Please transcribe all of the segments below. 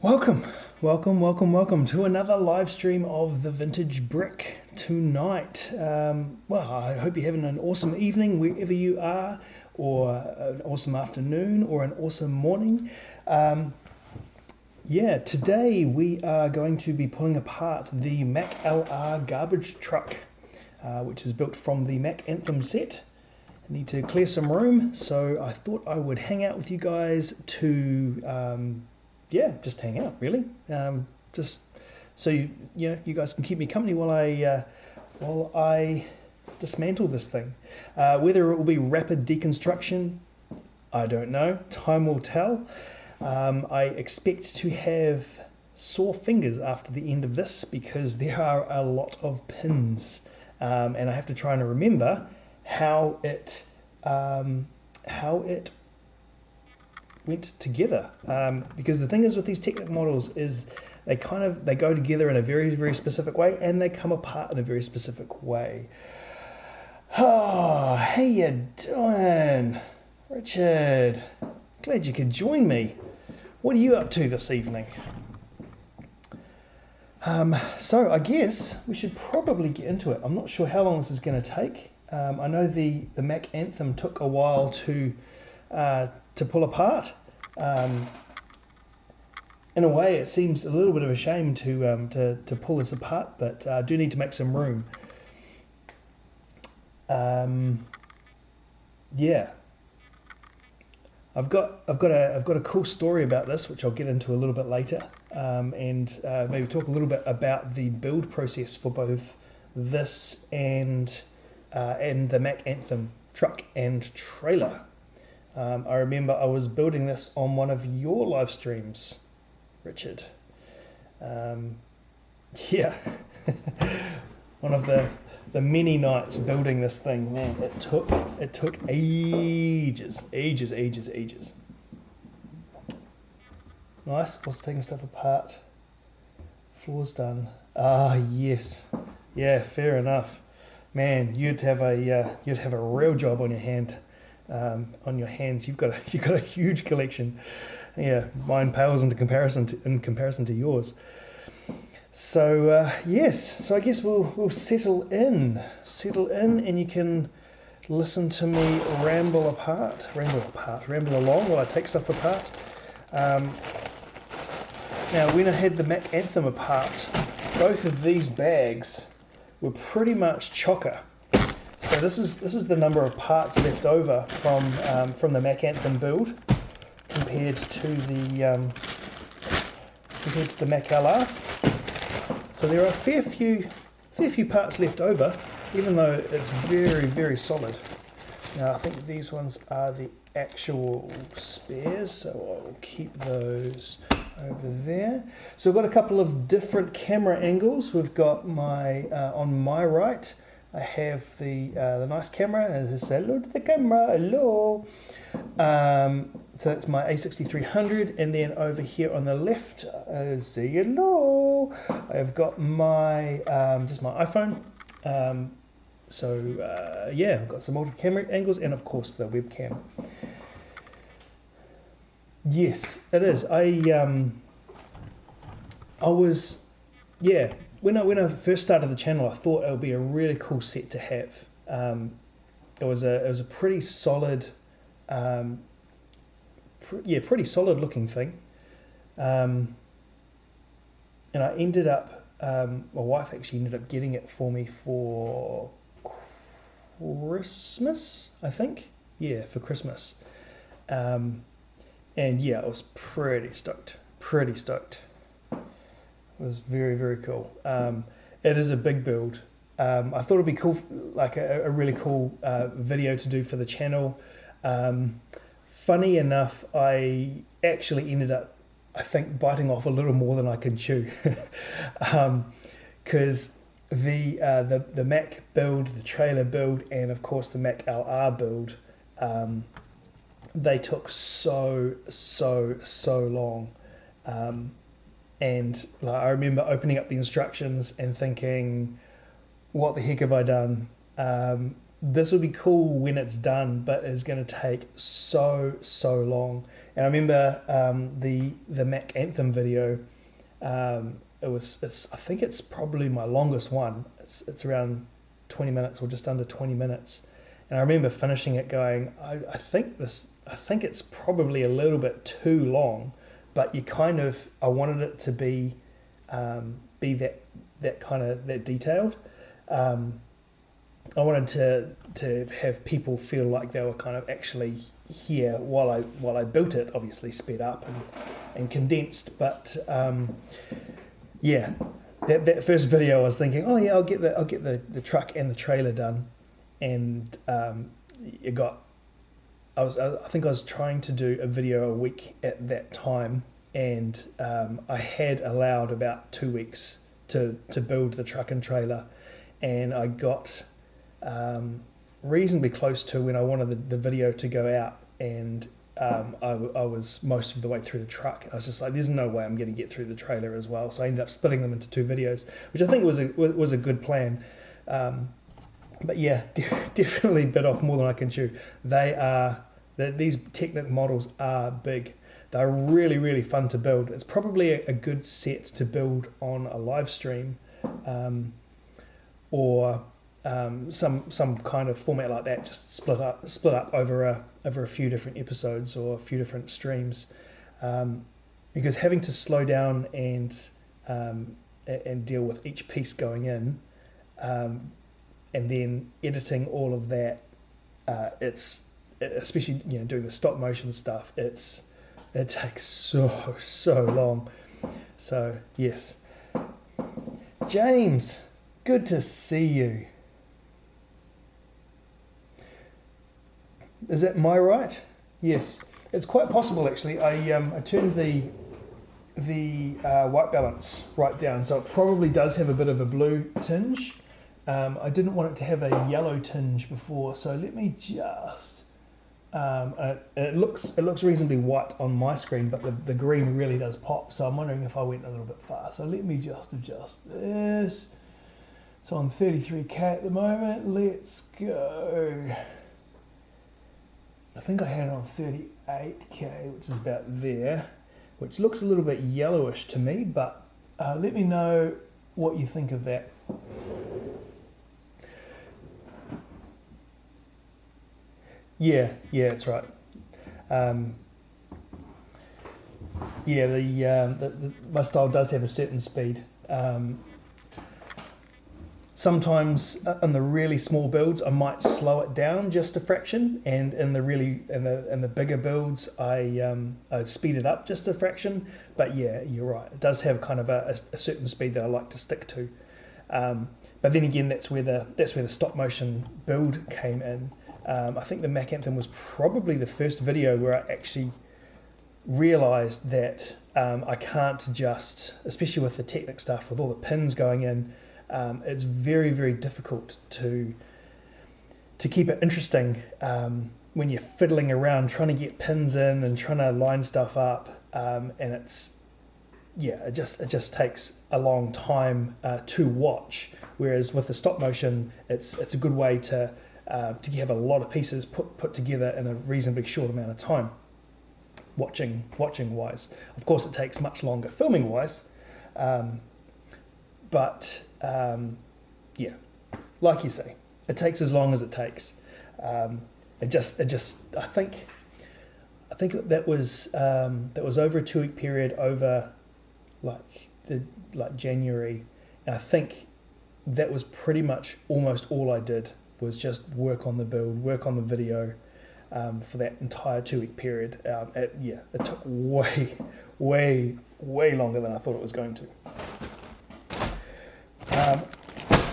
Welcome, welcome to another live stream of the Vintage Brick tonight. Well, I hope you're having an awesome evening wherever you are, or an awesome afternoon, or an awesome morning. Yeah, today we are going to be pulling apart the Mack LR Garbage Truck, which is built from the Mack Anthem set. I need to clear some room, so I thought I would hang out with you guys to yeah, just hang out really. Just so you guys can keep me company while I dismantle this thing. Whether it will be rapid deconstruction, I don't know. Time will tell. I expect to have sore fingers after the end of this because there are a lot of pins, and I have to try and remember how it went together, because the thing is with these Technic models is they go together in a very specific way and they come apart in a very specific way. Oh, how you doing, Richard? Glad you could join me. What are you up to this evening? So I guess we should probably get into it. I'm not sure how long this is going to take. I know the Mack Anthem took a while to pull apart. In a way, it seems a little bit of a shame to pull this apart, but I do need to make some room. Yeah, I've got a cool story about this, which I'll get into a little bit later, and maybe talk a little bit about the build process for both this and the Mack Anthem truck and trailer. I remember I was building this on one of your live streams, Richard. Yeah, one of the many nights building this thing. Man, it took ages. Nice. What's taking stuff apart? Floor's done. Ah, yes. Yeah, fair enough. Man, you'd have a real job on your hands. You've got a huge collection. Yeah, mine pales in comparison to yours. So yes, so I guess we'll settle in, and you can listen to me ramble along while I take stuff apart. Now, when I had the Mack Anthem apart, both of these bags were pretty much chocker. So this is the number of parts left over from the Mack Anthem build compared to the Mack LR. So there are a fair few parts left over, even though it's very solid. Now I think these ones are the actual spares, so I'll keep those over there. So we've got a couple of different camera angles. We've got my on my right, I have the nice camera, and it says hello to the camera, hello. So that's my A6300, and then over here on the left, say hello. I've got my just my iPhone. Yeah, I've got some multiple camera angles, and of course the webcam. Yes, it is. I was, yeah. When I first started the channel, I thought it would be a really cool set to have. It was a pretty solid, pretty solid looking thing. And I ended up, my wife actually ended up getting it for me for Christmas, I think. Yeah, for Christmas. And yeah, I was pretty stoked. It was very cool. It is a big build. I thought it'd be cool, like a really cool video to do for the channel. Funny enough, I actually ended up, I think, biting off a little more than I could chew, because the Mack build, the trailer build, and of course the Mack LR build, they took so long. And I remember opening up the instructions and thinking, what the heck have I done? this will be cool when it's done, but it's going to take so long. And I remember the Mack Anthem video. I think it's probably my longest one. It's around 20 minutes or just under 20 minutes. And I remember finishing it going, I think it's probably a little bit too long, but I wanted it to be that detailed. I wanted to have people feel like they were kind of actually here while I built it, obviously sped up and condensed. But yeah, that first video I was thinking, oh yeah, I'll get the truck and the trailer done, and I think I was trying to do a video a week at that time, and I had allowed about 2 weeks to build the truck and trailer, and I got reasonably close to when I wanted the video to go out, and I was most of the way through the truck. I was just like, there's no way I'm going to get through the trailer as well, so I ended up splitting them into 2 videos, which I think was a good plan. But yeah, definitely bit off more than I can chew. These Technic models are big. They're really fun to build. It's probably a good set to build on a live stream, or some kind of format like that, just split up over a few different episodes or a few different streams, because having to slow down and deal with each piece going in, and then editing all of that, especially doing the stop motion stuff, it takes so long. So yes, James, good to see you. Is that my right? Yes, it's quite possible actually. I turned the white balance right down, so it probably does have a bit of a blue tinge. I didn't want it to have a yellow tinge before, so let me just. It looks reasonably white on my screen, but the green really does pop. So I'm wondering if I went a little bit far. So let me just adjust this. It's on 33k at the moment. Let's go. I think I had it on 38k, which is about there, which looks a little bit yellowish to me, but let me know what you think of that. Yeah, that's right. My style does have a certain speed. Sometimes in the really small builds, I might slow it down just a fraction, and in the bigger builds, I speed it up just a fraction. But yeah, you're right. It does have kind of a certain speed that I like to stick to. But then again, that's where the stop motion build came in. I think the Mack Anthem was probably the first video where I actually realized that I can't just, especially with the Technic stuff, with all the pins going in, it's very difficult to keep it interesting when you're fiddling around trying to get pins in and trying to line stuff up, and it just takes a long time to watch. Whereas with the stop motion, it's a good way to have a lot of pieces put together in a reasonably short amount of time. Watching wise, of course, it takes much longer filming wise, but yeah, like you say, it takes as long as it takes. I think that was over a 2 week period, over like January, and I think that was pretty much almost all I did, was just work on the build, work on the video, for that entire 2 week period. It took way longer than I thought it was going to.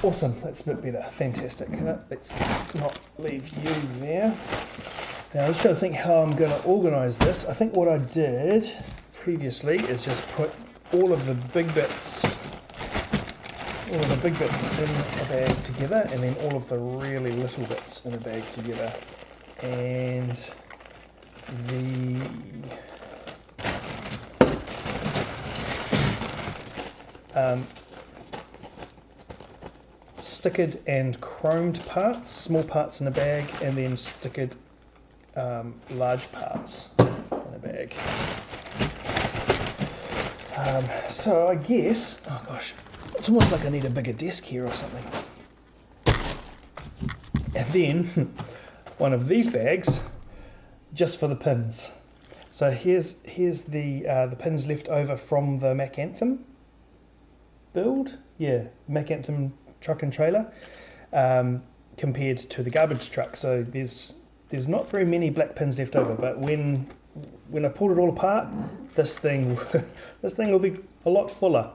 Awesome, that's a bit better, fantastic. Let's not leave you there. Now I'm just going to think how I'm going to organise this. I think what I did previously is just put all of the big bits in a bag together, and then all of the really little bits in a bag together. And stickered and chromed parts, small parts in a bag, and then stickered large parts in a bag. So I guess, oh gosh, it's almost like I need a bigger desk here or something. And then one of these bags just for the pins. So here's the pins left over from the Mack Anthem build. Yeah, Mack Anthem truck and trailer, compared to the garbage truck. So there's not very many black pins left over, but when I pulled it all apart, this thing will be a lot fuller,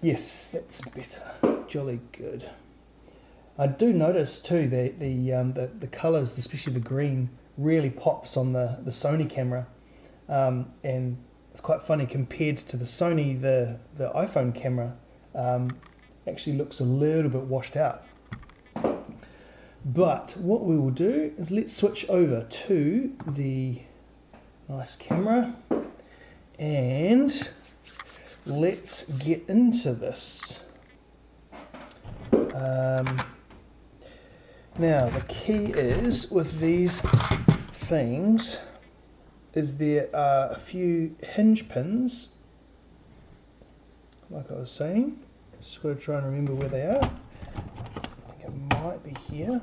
yes, that's better. Jolly good. I do notice too that the colours, especially the green, really pops on the Sony camera, and it's quite funny compared to the Sony. The iPhone camera actually looks a little bit washed out. But what we will do is let's switch over to the nice camera and let's get into this. Now the key is with these things is there are a few hinge pins, like I was saying. Just got to try and remember where they are. I think it might be here.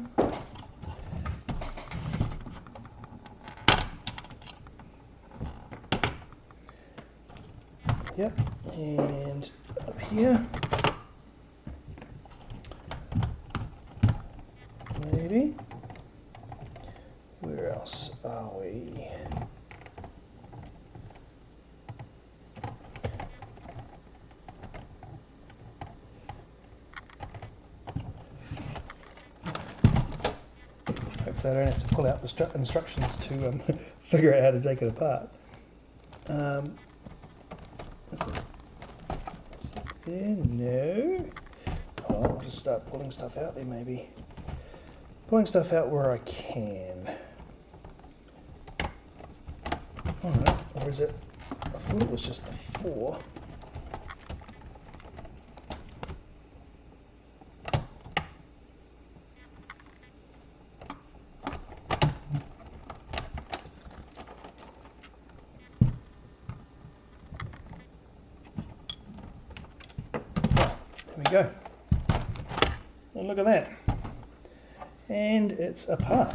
Yep, and up here. Maybe. Where else are we? Hopefully I don't have to pull out the instructions to figure out how to take it apart. Is it there? No. Oh, I'll just start pulling stuff out there maybe. Pulling stuff out where I can. Alright, or is it? I thought it was just the 4. There we go. And look at that. And it's apart.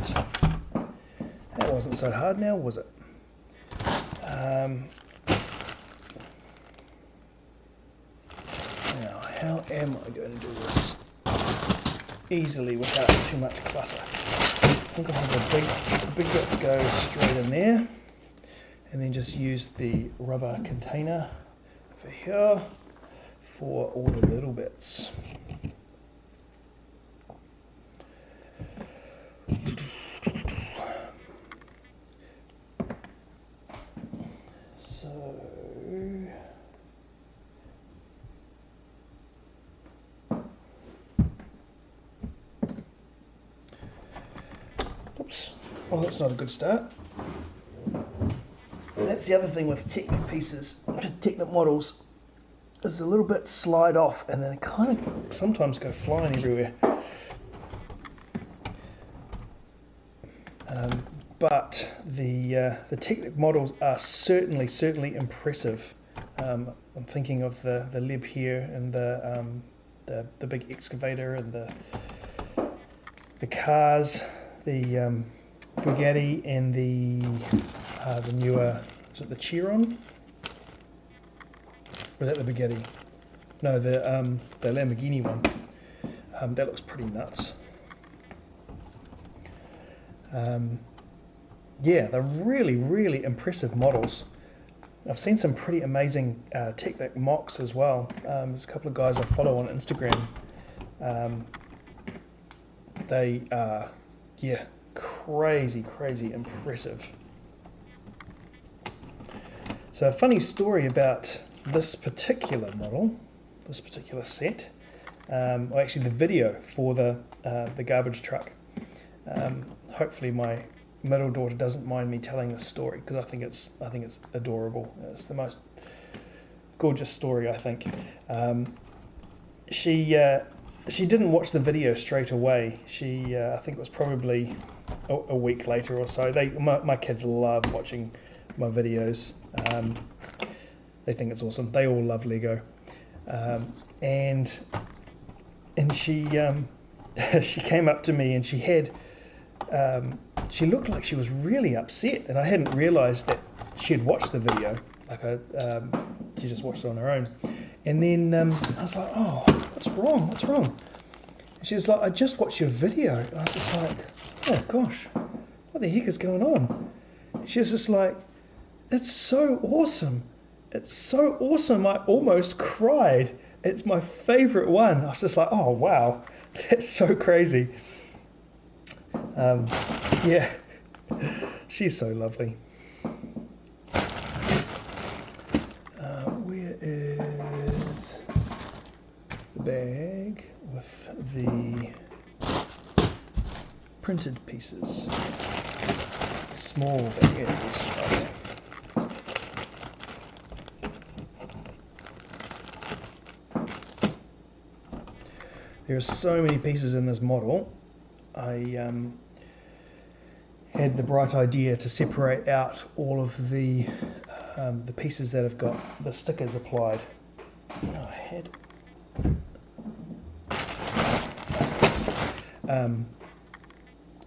That wasn't so hard now, was it? Now, how am I going to do this easily without too much clutter? I think I'll have the big bits go straight in there, and then just use the rubber container over here for all the little bits. Oops, well that's not a good start. That's the other thing with Technic pieces, Technic models, is a little bit slide off and then they kind of sometimes go flying everywhere. But the Technic models are certainly impressive. I'm thinking of the Lib here and the big excavator and the cars, the Bugatti and the newer, is it the Chiron? Or is that the Bugatti? No, the Lamborghini one. That looks pretty nuts. Yeah, they're really impressive models. I've seen some pretty amazing Technic mocks as well. There's a couple of guys I follow on Instagram. They are, yeah, crazy impressive. So a funny story about this particular model, this particular set, or actually the video for the garbage truck. Hopefully my middle daughter doesn't mind me telling this story because I think it's adorable. It's the most gorgeous story, I think. She didn't watch the video straight away. I think it was probably a week later or so. My kids love watching my videos. They think it's awesome. They all love Lego, and she she came up to me and she looked like she was really upset, and I hadn't realised that she had watched the video. Like she just watched it on her own, and then I was like, "Oh, what's wrong? What's wrong?" And she's like, "I just watched your video." And I was just like, "Oh gosh, what the heck is going on?" She was just like, "It's so awesome! It's so awesome! I almost cried. It's my favourite one." I was just like, "Oh wow, that's so crazy." Yeah, she's so lovely. Where is the bag with the printed pieces? Small bag. Here it is. Okay. There are so many pieces in this model. I had the bright idea to separate out all of the pieces that have got the stickers applied.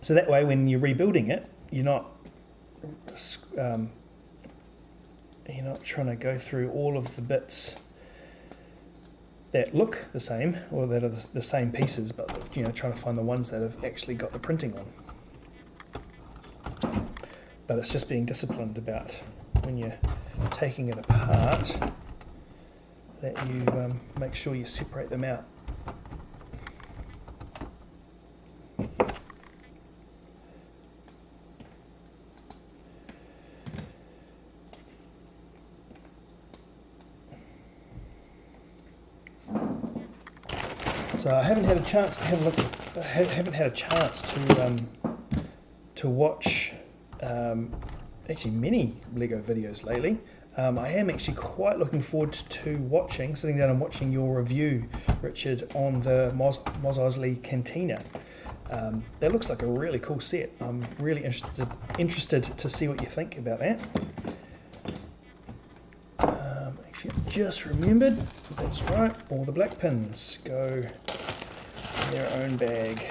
So that way, when you're rebuilding it, you're not trying to go through all of the bits that look the same or that are the same pieces, but trying to find the ones that have actually got the printing on. But it's just being disciplined about when you're taking it apart that you make sure you separate them out. So I haven't had a chance to have a look. I haven't had a chance to watch actually many Lego videos lately. I am actually quite looking forward to sitting down and watching your review, Richard, on the Mos Eisley Cantina. That looks like a really cool set. I'm really interested to see what you think about that. Actually, I just remembered, that's right, all the black pins go in their own bag.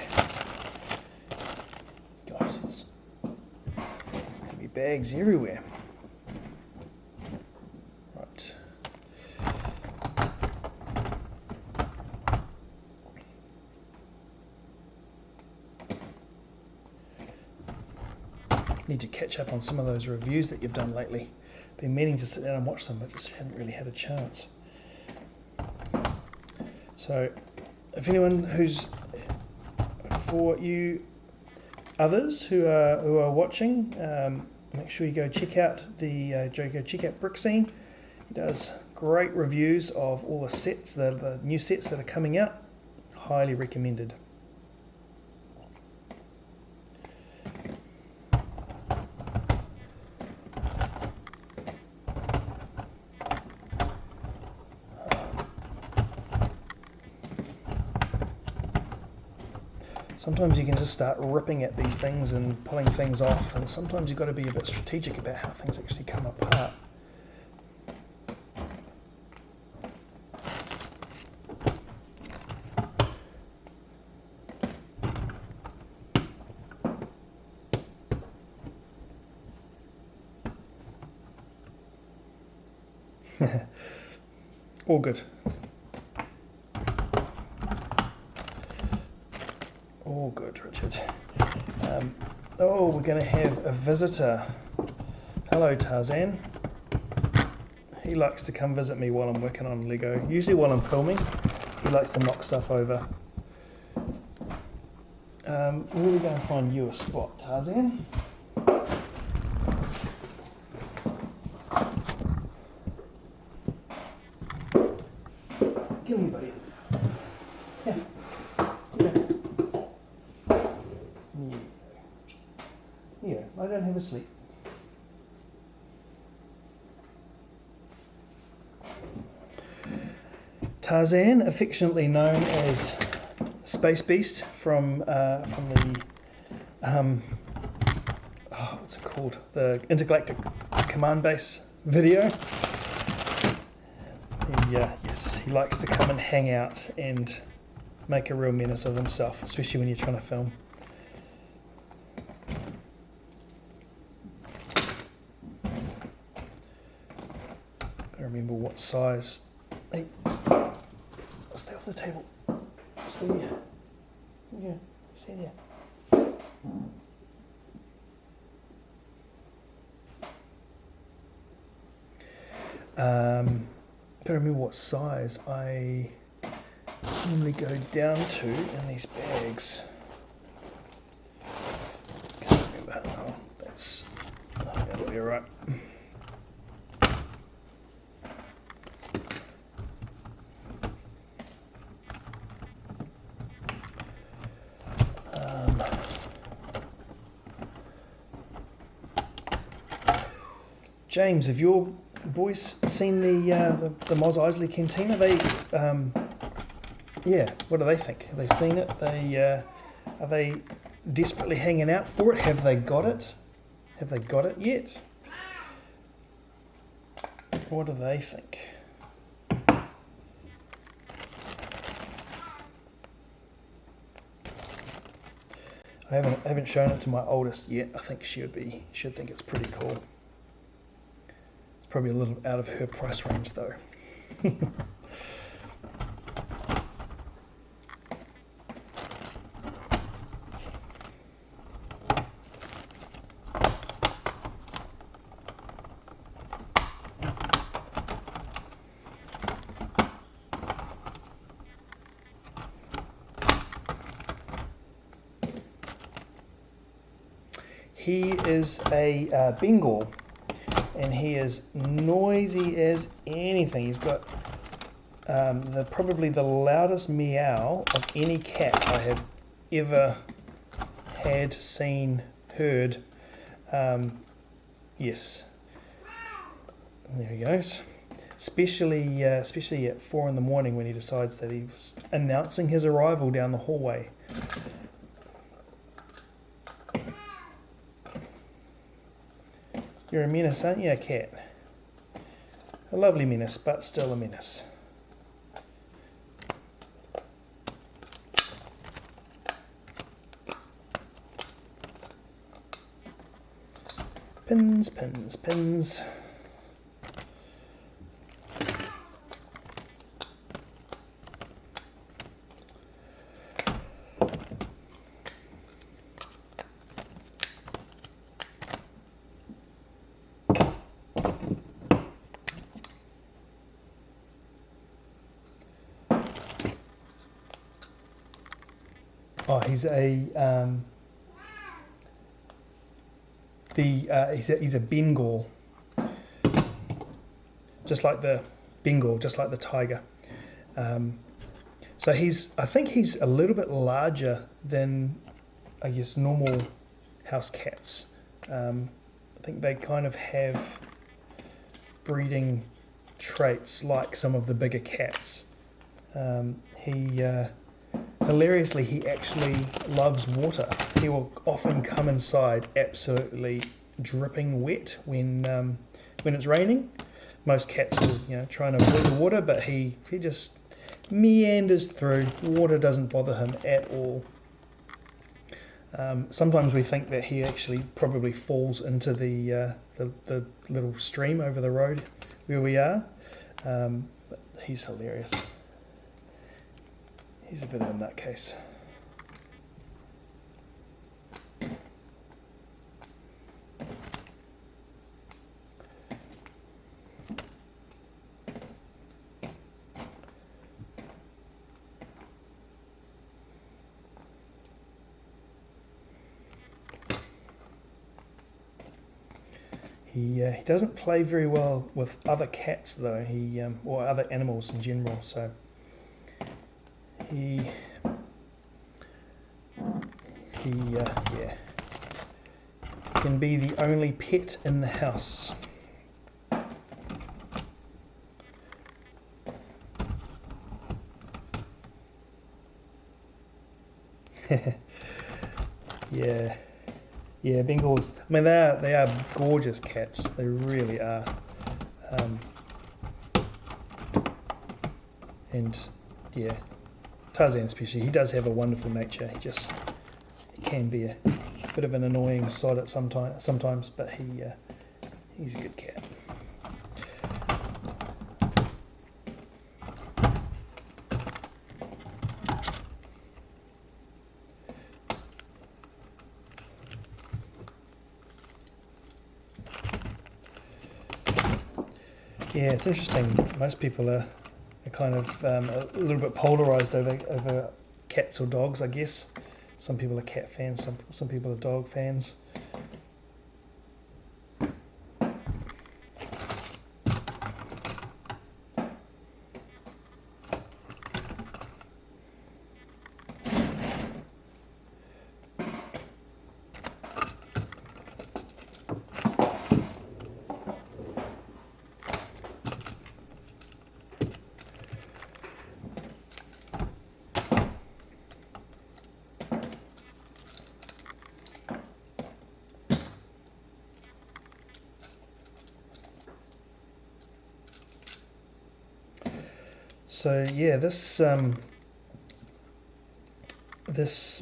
Gosh, there's gonna be bags everywhere. Right. Need to catch up on some of those reviews that you've done lately. Been meaning to sit down and watch them, but just haven't really had a chance. So, if anyone for you others who are watching, make sure you go check out Brick Scene. He does great reviews of all the sets, the new sets that are coming out. Highly recommended. Sometimes you can just start ripping at these things and pulling things off, and sometimes you've got to be a bit strategic about how things actually come apart. All good. All good, Richard. Oh, we're going to have a visitor. Hello, Tarzan. He likes to come visit me while I'm working on Lego. Usually while I'm filming, he likes to knock stuff over. Where are we going to find you a spot, Tarzan? Give me, buddy. Yeah. Yeah, I don't have a sleep. Tarzan, affectionately known as Space Beast from the what's it called? The Intergalactic Command Base video. Yes, he likes to come and hang out and make a real menace of himself, especially when you're trying to film. Gotta remember what size. Hey, stay off the table. Stay there. Yeah, stay there. Gotta remember what size I normally go down to in these bags. Can't remember. Oh, that'll be alright. James, have your boys seen the Mos Eisley Canteen? Are they, yeah, what do they think? Have they seen it? Are they desperately hanging out for it? Have they got it? Have they got it yet? What do they think? I haven't shown it to my oldest yet. I think should think it's pretty cool. Probably a little out of her price range though. He is a Bengal. And he is noisy as anything. He's got probably the loudest meow of any cat I have ever had, seen, heard. Yes, there he goes. Especially at 4 in the morning when he decides that he's announcing his arrival down the hallway. You're a menace, aren't you, a cat? A lovely menace, but still a menace. Pins, pins, pins. Oh, he's a Bengal, just like the Bengal, just like the tiger. So I think he's a little bit larger than, I guess, normal house cats. I think they kind of have breeding traits like some of the bigger cats. Hilariously, he actually loves water. He will often come inside absolutely dripping wet when it's raining. Most cats will, try and avoid the water, but he just meanders through. Water doesn't bother him at all. Sometimes we think that he actually probably falls into the little stream over the road where we are, but he's hilarious. He's a bit of a nutcase. He doesn't play very well with other cats though. Or other animals in general. So he can be the only pet in the house. Yeah, yeah, Bengals. I mean, they are gorgeous cats. They really are. Um, and yeah, Tarzan especially, he does have a wonderful nature. He can be a bit of an annoying sod at sometimes, but he's a good cat. Yeah, it's interesting. Most people are kind of a little bit polarized over cats or dogs, I guess. Some people are cat fans, some people are dog fans. So yeah, this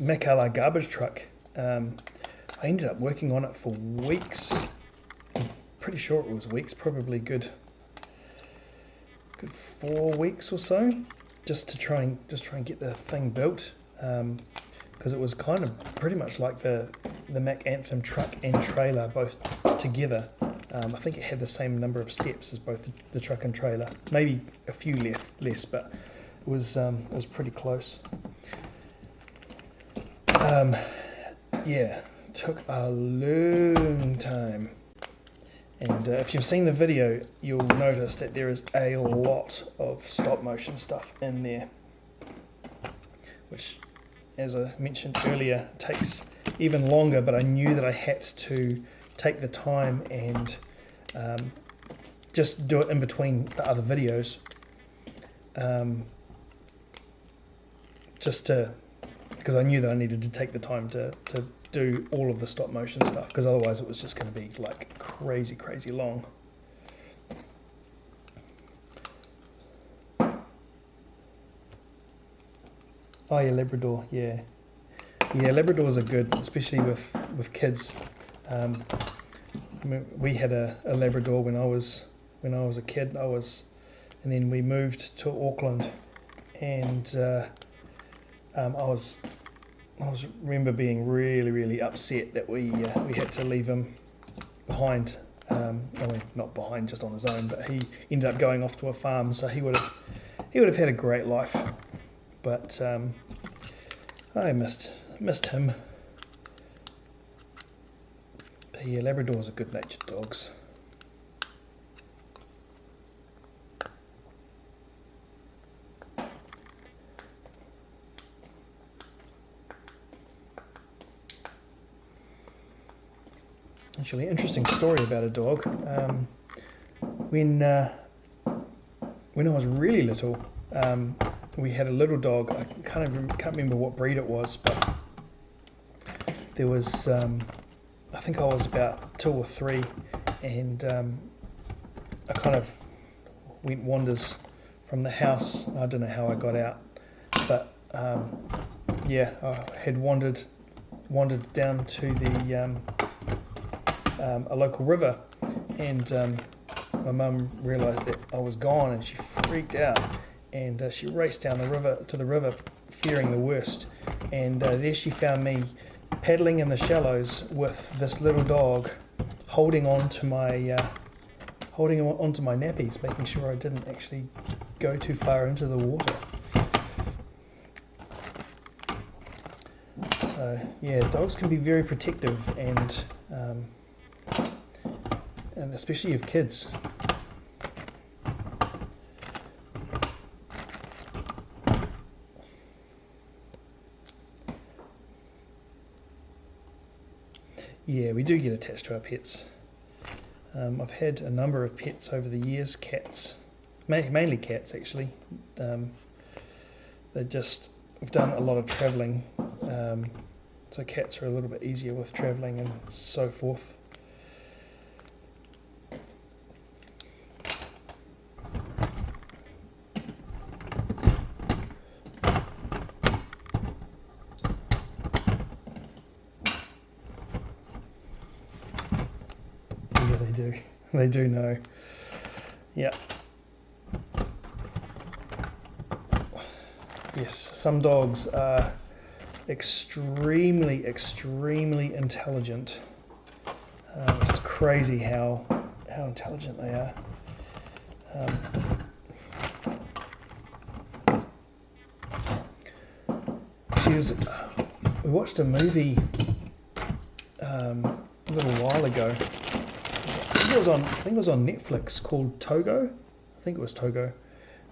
Mack LR Garbage Truck, I ended up working on it for weeks. I'm pretty sure it was weeks, probably good 4 weeks or so, just to try and get the thing built, because it was kind of pretty much like the Mack Anthem truck and trailer both together. I think it had the same number of steps as both the truck and trailer, maybe a few less, but it was pretty close. Yeah, it took a long time. And if you've seen the video, you'll notice that there is a lot of stop motion stuff in there, which, as I mentioned earlier, takes even longer, but I knew that I had to take the time and just do it in between the other videos, because I knew that I needed to take the time to do all of the stop motion stuff, because otherwise it was just going to be like crazy long. Oh yeah, Labrador, yeah, Labradors are good, especially with kids. We had a Labrador when I was a kid. And then we moved to Auckland, and I remember being really upset that we had to leave him behind. I mean, not behind, just on his own, but he ended up going off to a farm, so he would have had a great life. But I missed him. But yeah, Labradors are good-natured dogs. Actually, interesting story about a dog. When I was really little, we had a little dog. I can't remember what breed it was, but there was, I think I was about 2 or 3, and I kind of went wanders from the house. I don't know how I got out, but yeah, I had wandered down to the a local river, and my mum realised that I was gone, and she freaked out, and she raced down to the river, fearing the worst. And there she found me paddling in the shallows with this little dog, holding on to my nappies, making sure I didn't actually go too far into the water. So yeah, dogs can be very protective, and especially of kids. Yeah, we do get attached to our pets. I've had a number of pets over the years, cats, mainly cats actually. They're just I've done a lot of travelling, so cats are a little bit easier with travelling and so forth. Yeah, they do. They do know. Yeah. Yes, some dogs are extremely intelligent. Which is crazy how intelligent they are. We watched a movie a little while ago. I think it was on Netflix, called Togo. I think it was Togo,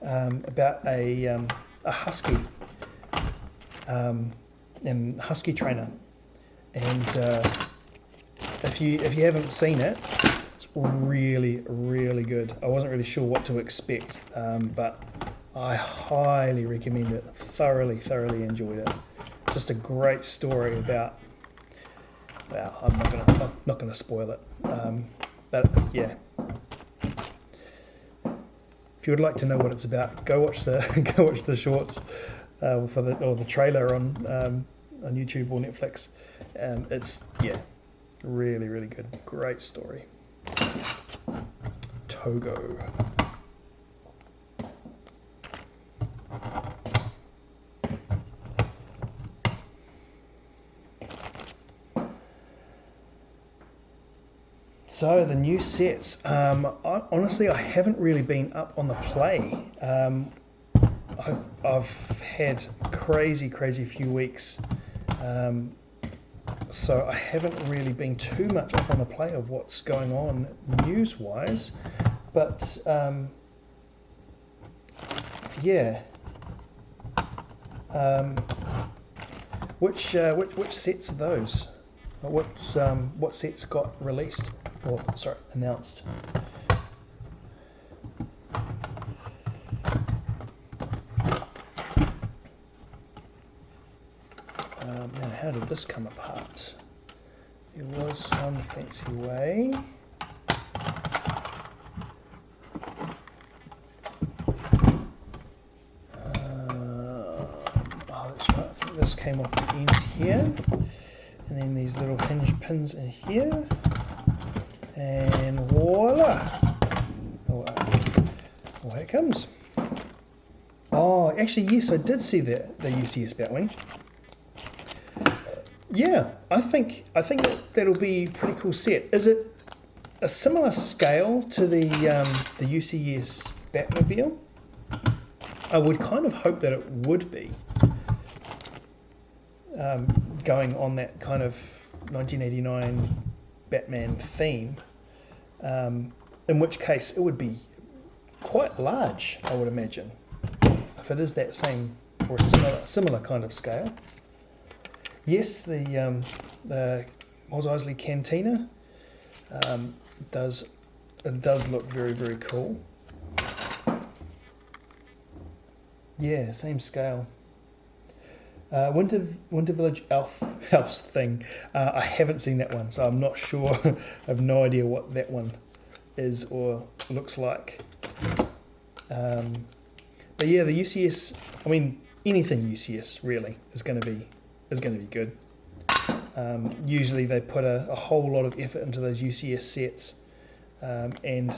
about a husky and husky trainer. And if you haven't seen it, it's really good. I wasn't really sure what to expect, but I highly recommend it. Thoroughly enjoyed it. Just a great story about. Well, I'm not gonna spoil it. But yeah, if you would like to know what it's about, go watch the shorts or the trailer on YouTube or Netflix. It's really good, great story. Togo. So the new sets, honestly, I haven't really been up on the play. I've had crazy few weeks, so I haven't really been too much up on the play of what's going on news-wise. But yeah, which sets are those? What sets got released? Or sorry, announced. Now, how did this come apart? There was some fancy way. Oh, that's right. I think this came off the end here, and then these little hinge pins in here. And voila! Oh, here it comes. Oh, actually, yes, I did see the UCS Batwing. Yeah, I think that'll be a pretty cool set. Is it a similar scale to the UCS Batmobile? I would kind of hope that it would be, going on that kind of 1989 Batman theme. In which case it would be quite large, I would imagine, if it is that same or similar kind of scale. Yes, the Mos Eisley Cantina does look very cool. Yeah, same scale. Winter Village Elf thing. I haven't seen that one, so I'm not sure. I have no idea what that one is or looks like. But yeah, the UCS. I mean, anything UCS really is going to be good. Usually they put a whole lot of effort into those UCS sets, and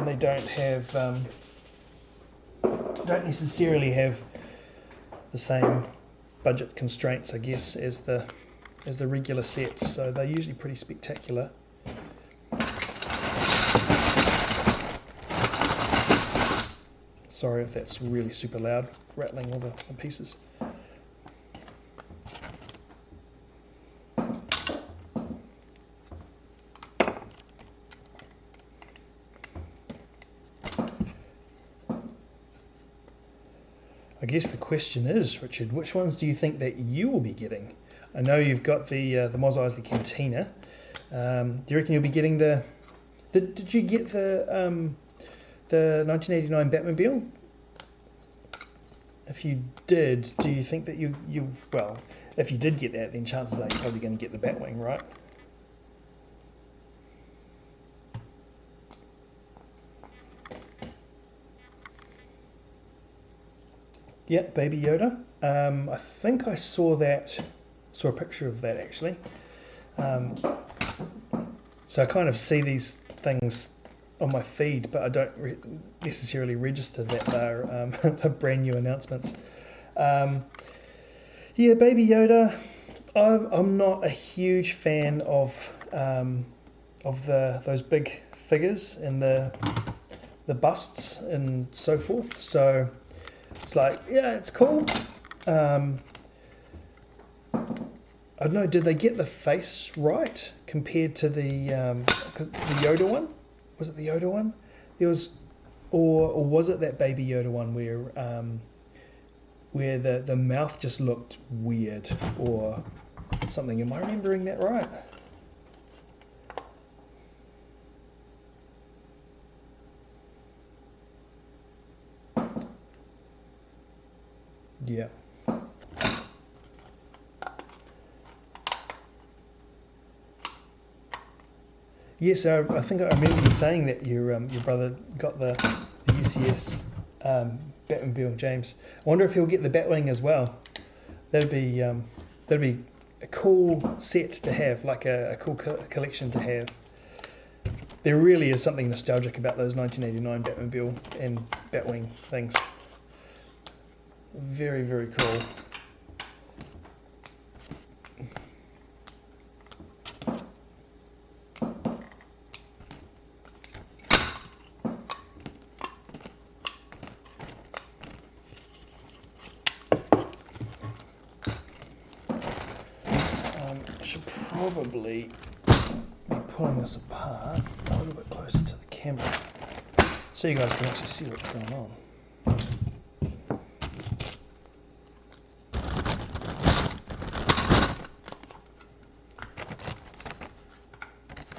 they don't necessarily have the same budget constraints, I guess, as the regular sets, so they're usually pretty spectacular. Sorry if that's really super loud, rattling all the pieces. I guess the question is, Richard, which ones do you think that you will be getting? I know you've got the Mos Eisley Cantina. Do you reckon you'll be getting the? Did you get the 1989 Batmobile? if you did, do you think that well, if you did get that, then chances are you're probably going to get the Batwing, right? Yeah, Baby Yoda. I think I saw a picture of that actually. So I kind of see these things on my feed, but I don't necessarily register that they're brand new announcements. Yeah, Baby Yoda. I'm not a huge fan of those big figures and the busts and so forth. So it's like, yeah, it's cool. I don't know. Did they get the face right compared to the Yoda one? Was it the Yoda one? There was, or was it that Baby Yoda one where the mouth just looked weird or something? Am I remembering that right? Yeah. Yes, I think I remember you saying that your brother got the UCS Batmobile, James. I wonder if he'll get the Batwing as well. That'd be a cool set to have, like a cool collection to have. There really is something nostalgic about those 1989 Batmobile and Batwing things. Very, very cool. Should probably be pulling this apart a little bit closer to the camera so you guys can actually see what's going on.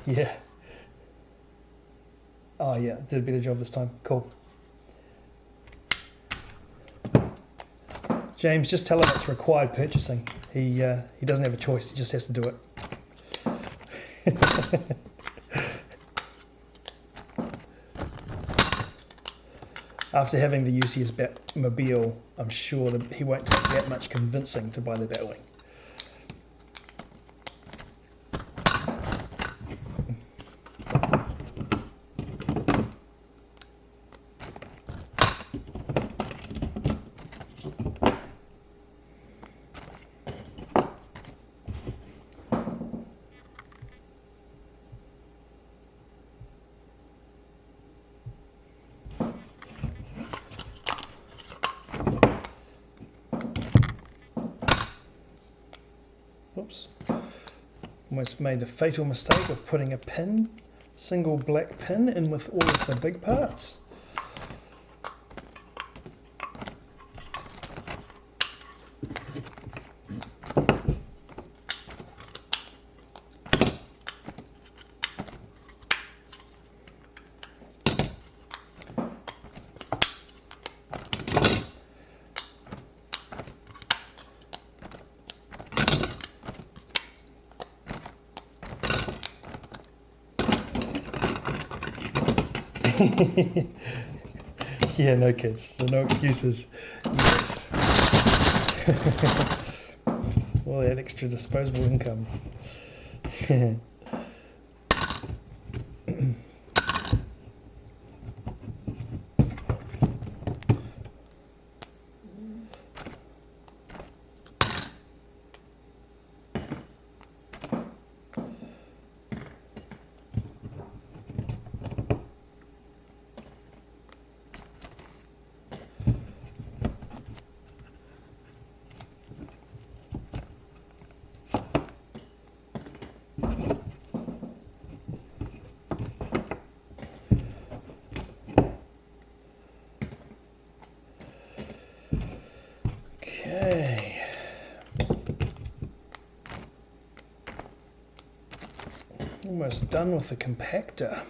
Yeah. Oh yeah, did a better job this time. Cool. James, just tell him it's required purchasing. He doesn't have a choice. He just has to do it. After having the UCS Batmobile, I'm sure that he won't take that much convincing to buy the Batwing. Oops. Almost made the fatal mistake of putting a pin, single black pin, in with all of the big parts. Yeah, no kids, so no excuses. Yes. All that extra disposable income. Okay. Almost done with the compactor.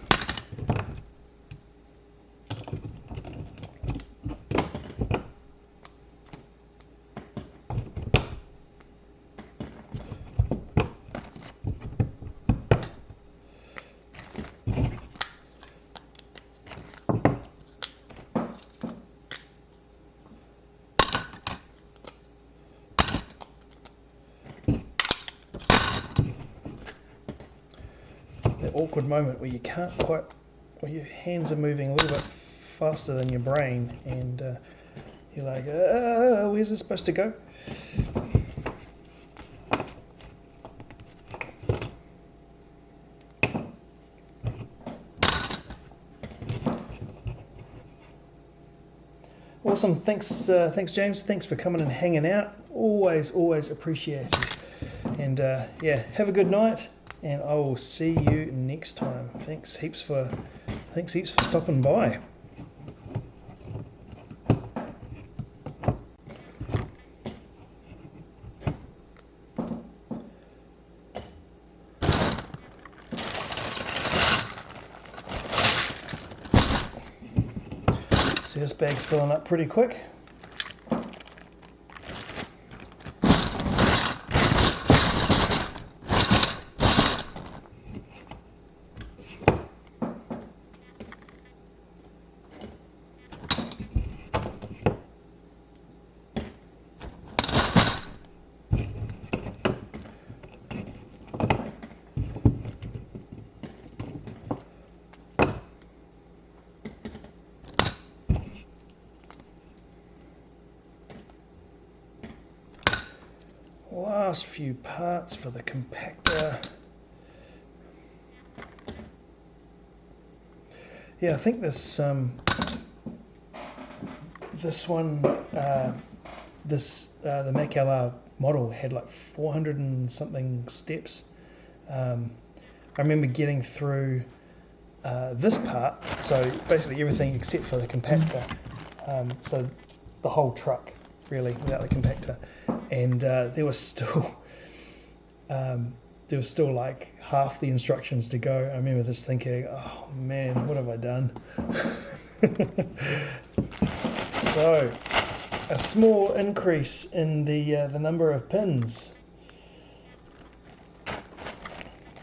awkward moment where you can't quite, where your hands are moving a little bit faster than your brain, and you're like, where's this supposed to go? Awesome, thanks James, thanks for coming and hanging out. Always appreciated. And yeah, have a good night, and I will see you next time. Thanks heaps for stopping by. See, this bag's filling up pretty quick. Last few parts for the compactor. Yeah, I think this one, the Mack LR model had like 400 and something steps. I remember getting through this part, so basically everything except for the compactor. So the whole truck, really, without the compactor. And there was still like half the instructions to go. I remember just thinking, oh man, what have I done? So a small increase in the number of pins.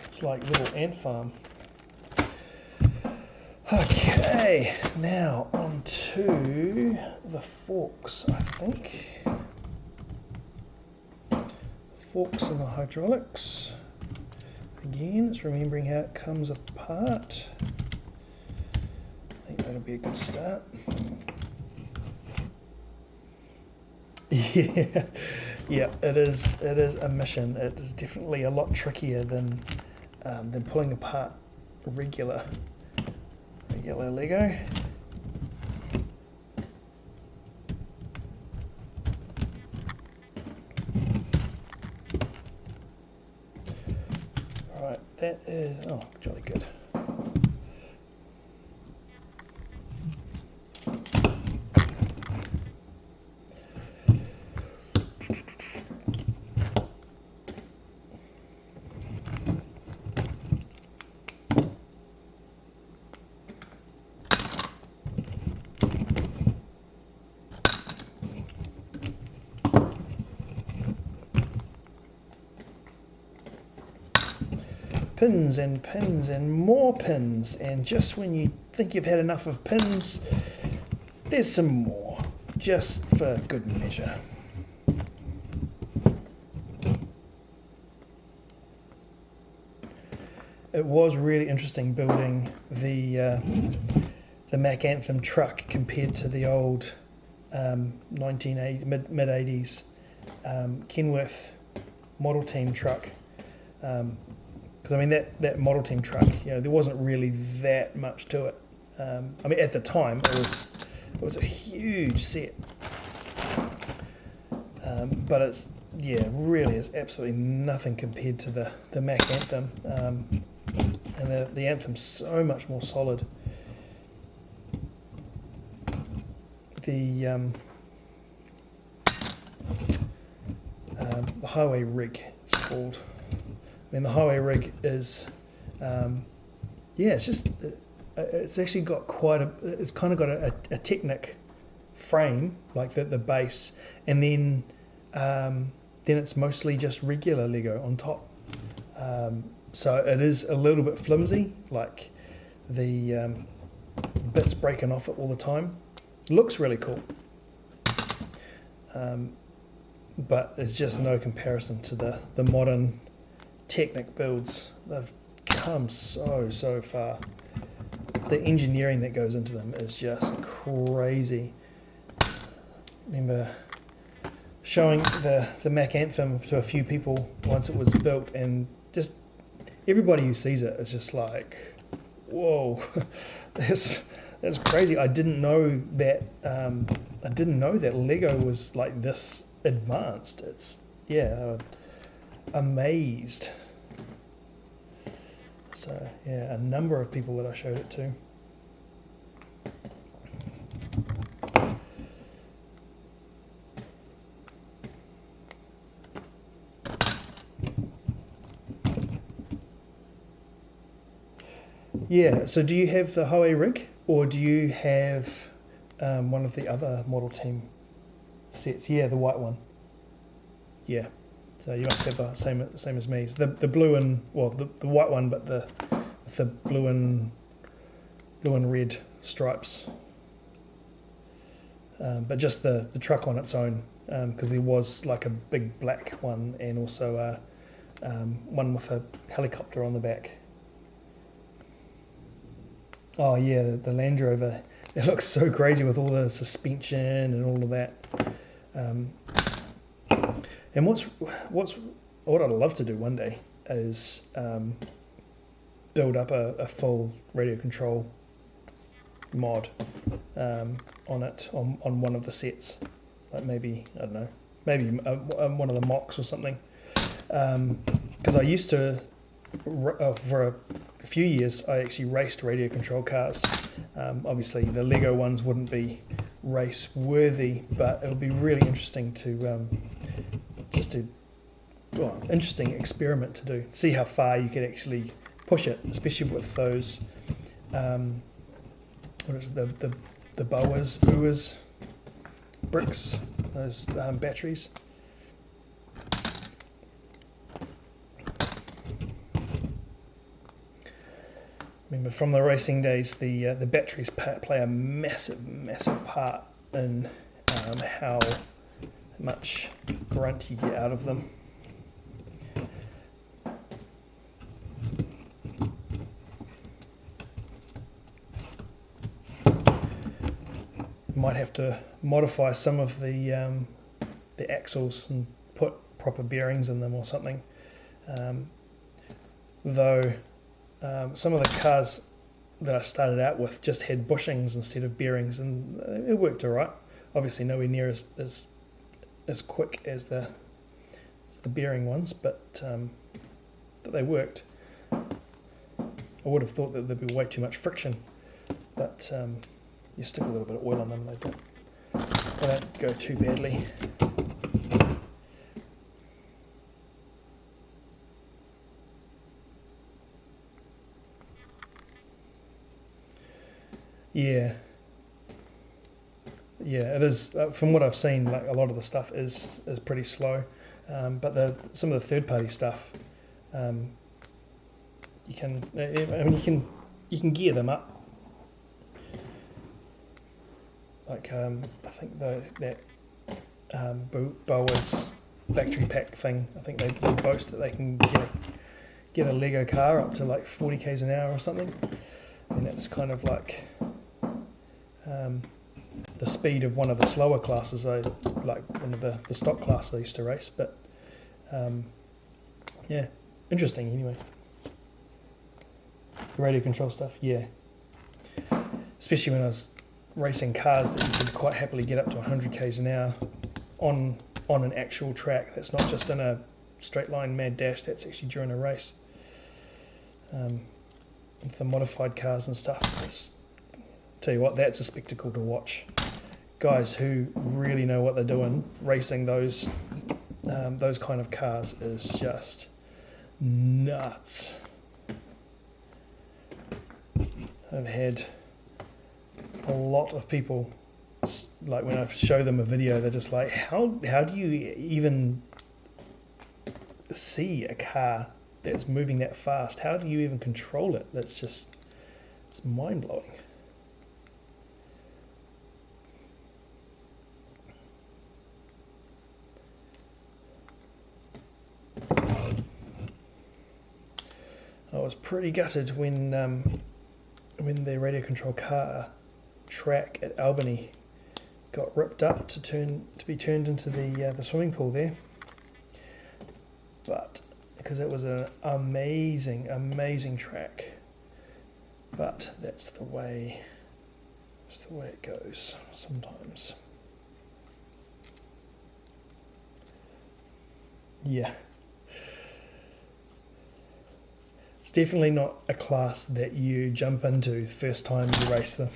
It's like a little ant farm. Okay, now on to the forks, I think. Forks and the hydraulics. Again, it's remembering how it comes apart. I think that'll be a good start. Yeah, it is a mission. It is definitely a lot trickier than pulling apart regular Lego. Right, that is, oh, jolly good. Pins and pins and more pins, and just when you think you've had enough of pins, there's some more, just for good measure. It was really interesting building the Mack Anthem truck compared to the old 1980 mid-80s Kenworth Model Team truck. Because I mean that Model Team truck, you know, there wasn't really that much to it. I mean, at the time it was a huge set, but it's, yeah, really is absolutely nothing compared to the Mack Anthem, and the Anthem's so much more solid. The highway rig, it's called. I mean, the highway rig is, yeah, it's just, it's actually got quite a, it's kind of got a Technic frame, like the base, and then it's mostly just regular Lego on top. So it is a little bit flimsy, like the bits breaking off it all the time. Looks really cool, but there's just no comparison to the modern Technic builds. They've come so far. The engineering that goes into them is just crazy. I remember showing the Mack Anthem to a few people once it was built, and just everybody who sees it is just like, whoa, that's crazy. I didn't know that Lego was like this advanced. It's, yeah, amazed. So yeah, a number of people that I showed it to. Yeah, so do you have the Hoei rig, or do you have one of the other model team sets? Yeah, the white one. Yeah, so you must have the same as me. It's the blue and, well, the white one, but the blue and red stripes. But just the truck on its own, because there was like a big black one and also one with a helicopter on the back. Oh yeah, the Land Rover. It looks so crazy with all the suspension and all of that. And what I'd love to do one day is build up a full radio control mod on it, on one of the sets, like maybe, I don't know, maybe one of the mocks or something. Because I used to, for a few years, I actually raced radio control cars. Obviously the Lego ones wouldn't be race worthy, but it would be really interesting to interesting experiment to do, see how far you could actually push it, especially with those what is the Boas bricks, those batteries. Remember from the racing days, the batteries play a massive part in how much grunt you get out of them. Might have to modify some of the axles and put proper bearings in them or something. Though some of the cars that I started out with just had bushings instead of bearings, and it worked alright. Obviously nowhere near as quick as the bearing ones, but they worked. I would have thought that there'd be way too much friction, but you stick a little bit of oil on them, they don't go too badly. Yeah, it is. From what I've seen, like a lot of the stuff is pretty slow, but some of the third-party stuff, you can gear them up. Like I think that Boas factory pack thing, I think they boast that they can get a Lego car up to like 40 k's an hour or something, and that's kind of like the speed of one of the slower classes, like one of the stock classes I used to race. But yeah, interesting anyway. The radio control stuff, yeah, especially when I was racing cars that you could quite happily get up to 100 k's an hour on an actual track. That's not just in a straight line mad dash, that's actually during a race. With the modified cars and stuff, tell you what, that's a spectacle to watch. Guys who really know what they're doing racing those kind of cars is just nuts. I've had a lot of people, like when I show them a video, they're just like, how do you even see a car that's moving that fast? How do you even control it? It's mind-blowing. I was was pretty gutted when the radio control car track at Albany got ripped up to be turned into the swimming pool there. But because it was an amazing track, but that's the way it goes sometimes. Yeah. It's definitely not a class that you jump into the first time you race them.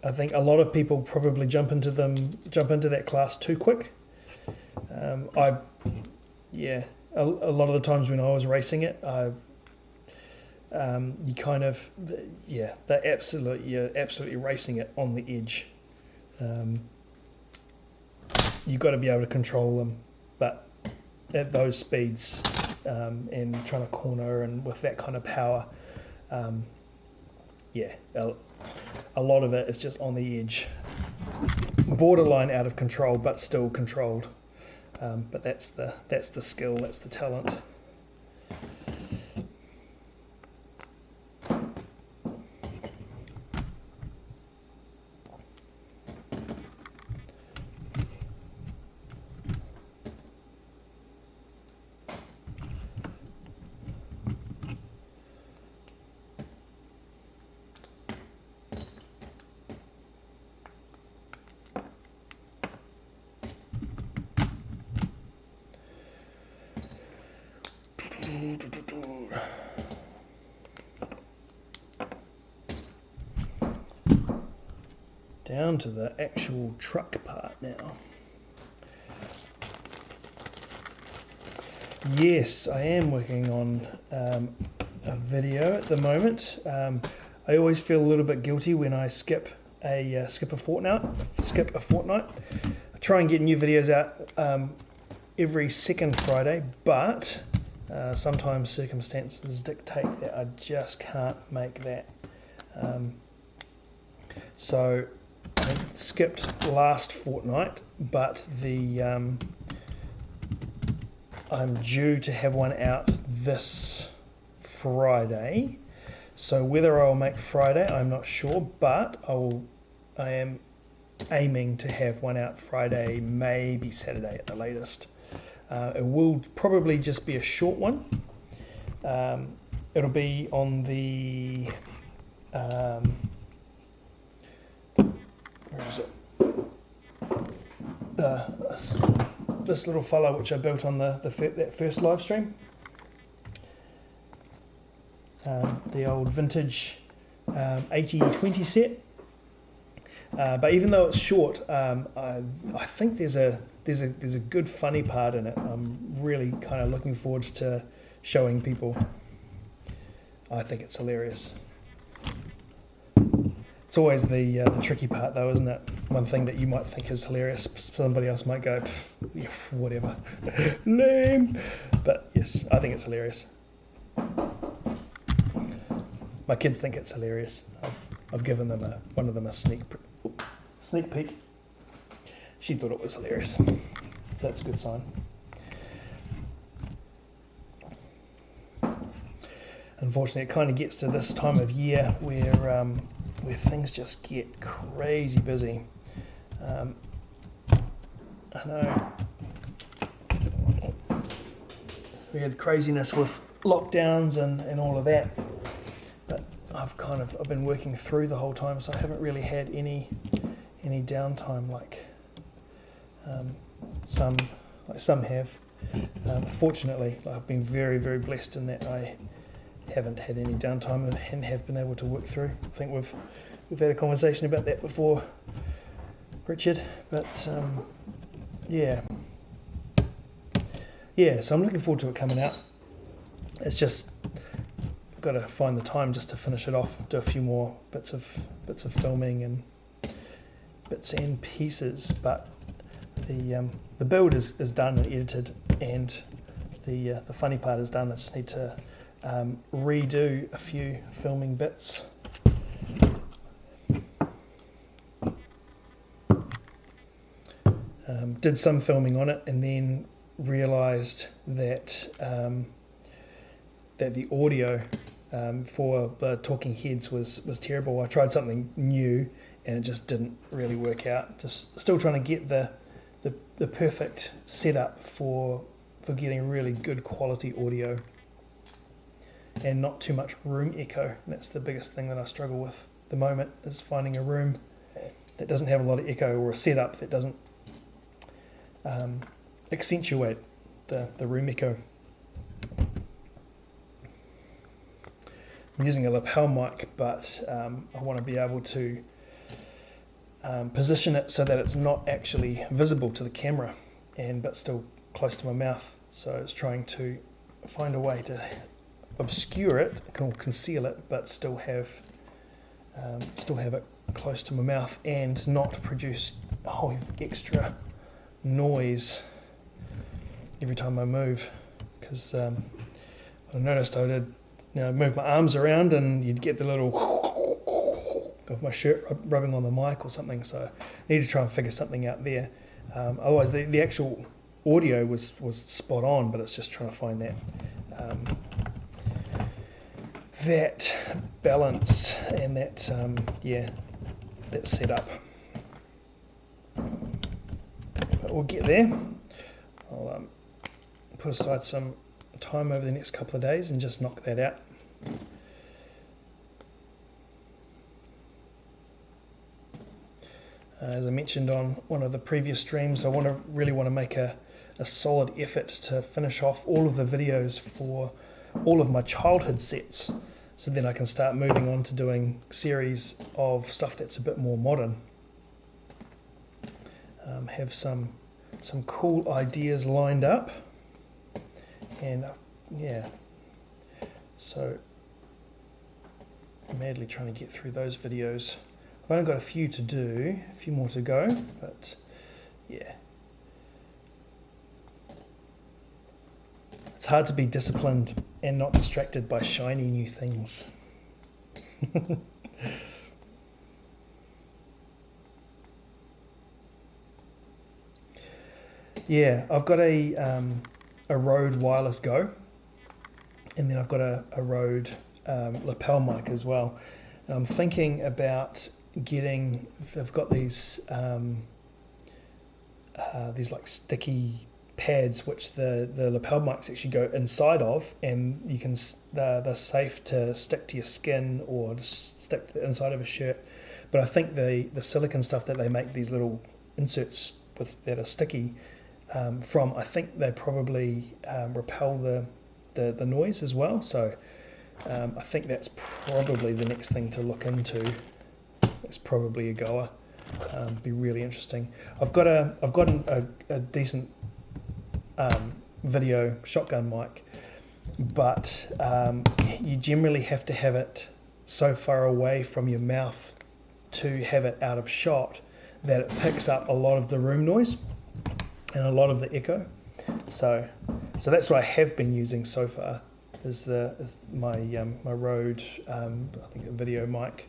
I think a lot of people probably jump into that class too quick. A lot of the times when I was racing it, you're absolutely racing it on the edge. You've got to be able to control them, but at those speeds and trying to corner and with that kind of power, a lot of it is just on the edge, borderline out of control, but still controlled. But that's the skill, that's the talent. Down to the actual truck part now. Yes, I am working on a video at the moment. I always feel a little bit guilty when I skip a fortnight. I try and get new videos out every second Friday, but sometimes circumstances dictate that I just can't make that. So I skipped last fortnight, but I'm due to have one out this Friday. So whether I'll make Friday, I'm not sure, but I am aiming to have one out Friday, maybe Saturday at the latest. It will probably just be a short one. It'll be on the where is it? This little fellow which I built on that first live stream. The old vintage 80-20 set. But even though it's short, I think there's a good funny part in it. I'm really kind of looking forward to showing people. I think it's hilarious. It's always the tricky part, though, isn't it? One thing that you might think is hilarious, somebody else might go, whatever, lame. But yes, I think it's hilarious. My kids think it's hilarious. I've given them one of them a sneak peek. She thought it was hilarious, so that's a good sign. Unfortunately, it kind of gets to this time of year where things just get crazy busy. I know we had craziness with lockdowns and all of that, but I've been working through the whole time, so I haven't really had any downtime like some have. Fortunately, I've been very, very blessed in that I haven't had any downtime and have been able to work through. I think we've had a conversation about that before, Richard. But so I'm looking forward to it coming out. It's just I've got to find the time just to finish it off, do a few more bits of filming and bits and pieces. But the build is done and edited, and the funny part is done. I just need to redo a few filming bits. Did some filming on it, and then realised that that the audio for the talking heads was terrible. I tried something new and it just didn't really work out. Just still trying to get the perfect setup for getting really good quality audio and not too much room echo. And that's the biggest thing that I struggle with at the moment, is finding a room that doesn't have a lot of echo, or a setup that doesn't accentuate the room echo. I'm using a lapel mic, but I want to be able to position it so that it's not actually visible to the camera, but still close to my mouth. So it's trying to find a way to obscure it, or conceal it, but still have it close to my mouth and not produce a whole extra noise every time I move. Because I noticed I did, move my arms around and you'd get the little of my shirt rubbing on the mic or something. So I need to try and figure something out there. Otherwise, the actual audio was spot on, but it's just trying to find that balance and that setup. But we'll get there. I'll put aside some time over the next couple of days and just knock that out. As I mentioned on one of the previous streams, I really want to make a solid effort to finish off all of the videos for all of my childhood sets, so then I can start moving on to doing series of stuff that's a bit more modern. Have some cool ideas lined up, and so I'm madly trying to get through those videos. I've only got a few to do, a few more to go, but yeah. It's hard to be disciplined and not distracted by shiny new things. Yeah, I've got a Rode Wireless Go, and then I've got a Rode lapel mic as well. And I'm thinking about getting, I've got these like sticky pads which the lapel mics actually go inside of, and you can they're safe to stick to your skin or stick to the inside of a shirt. But I think the silicone stuff that they make these little inserts with that are sticky from, I think they probably repel the noise as well. So I think that's probably the next thing to look into. It's probably a goer. Be really interesting. I've got a decent video shotgun mic, but you generally have to have it so far away from your mouth to have it out of shot that it picks up a lot of the room noise and a lot of the echo. So that's what I have been using so far, is my Rode I think a video mic.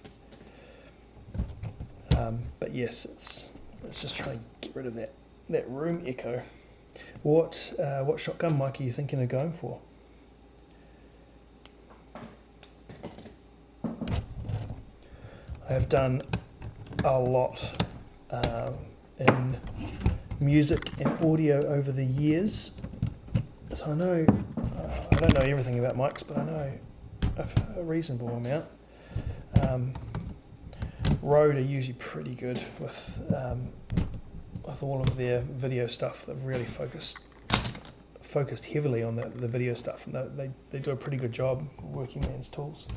But yes, let's just try and get rid of that room echo. What shotgun mic are you thinking of going for? I have done a lot in music and audio over the years, so I know I don't know everything about mics, but I know a reasonable amount. Rode are usually pretty good with all of their video stuff. They've really focused heavily on the video stuff, and they do a pretty good job, working man's tools.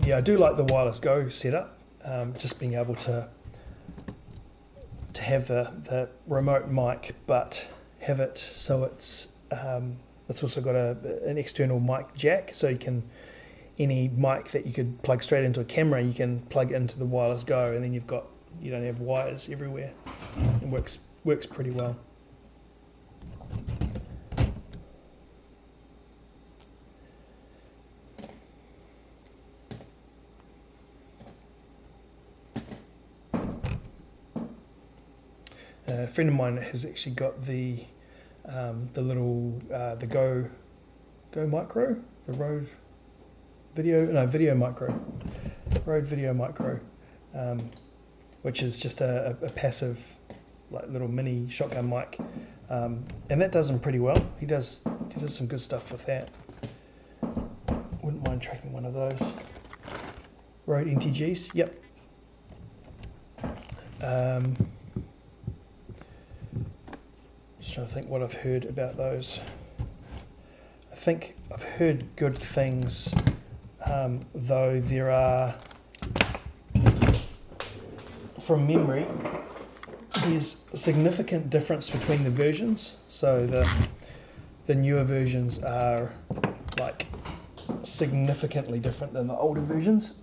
Yeah, I do like the Wireless Go setup, just being able to have the remote mic, but have it so it's also got an external mic jack, so you can, any mic that you could plug straight into a camera, you can plug into the Wireless Go, and then you don't have wires everywhere. It works pretty well. A friend of mine has actually got the little the Go Micro, the Rode Video Micro, Rode Video Micro, which is just a passive, like little mini shotgun mic, and that does him pretty well. He does some good stuff with that. Wouldn't mind tracking one of those. Rode NTGs, yep. Just trying to think what I've heard about those. I think I've heard good things, though there are, from memory, there's a significant difference between the versions. So the newer versions are like significantly different than the older versions,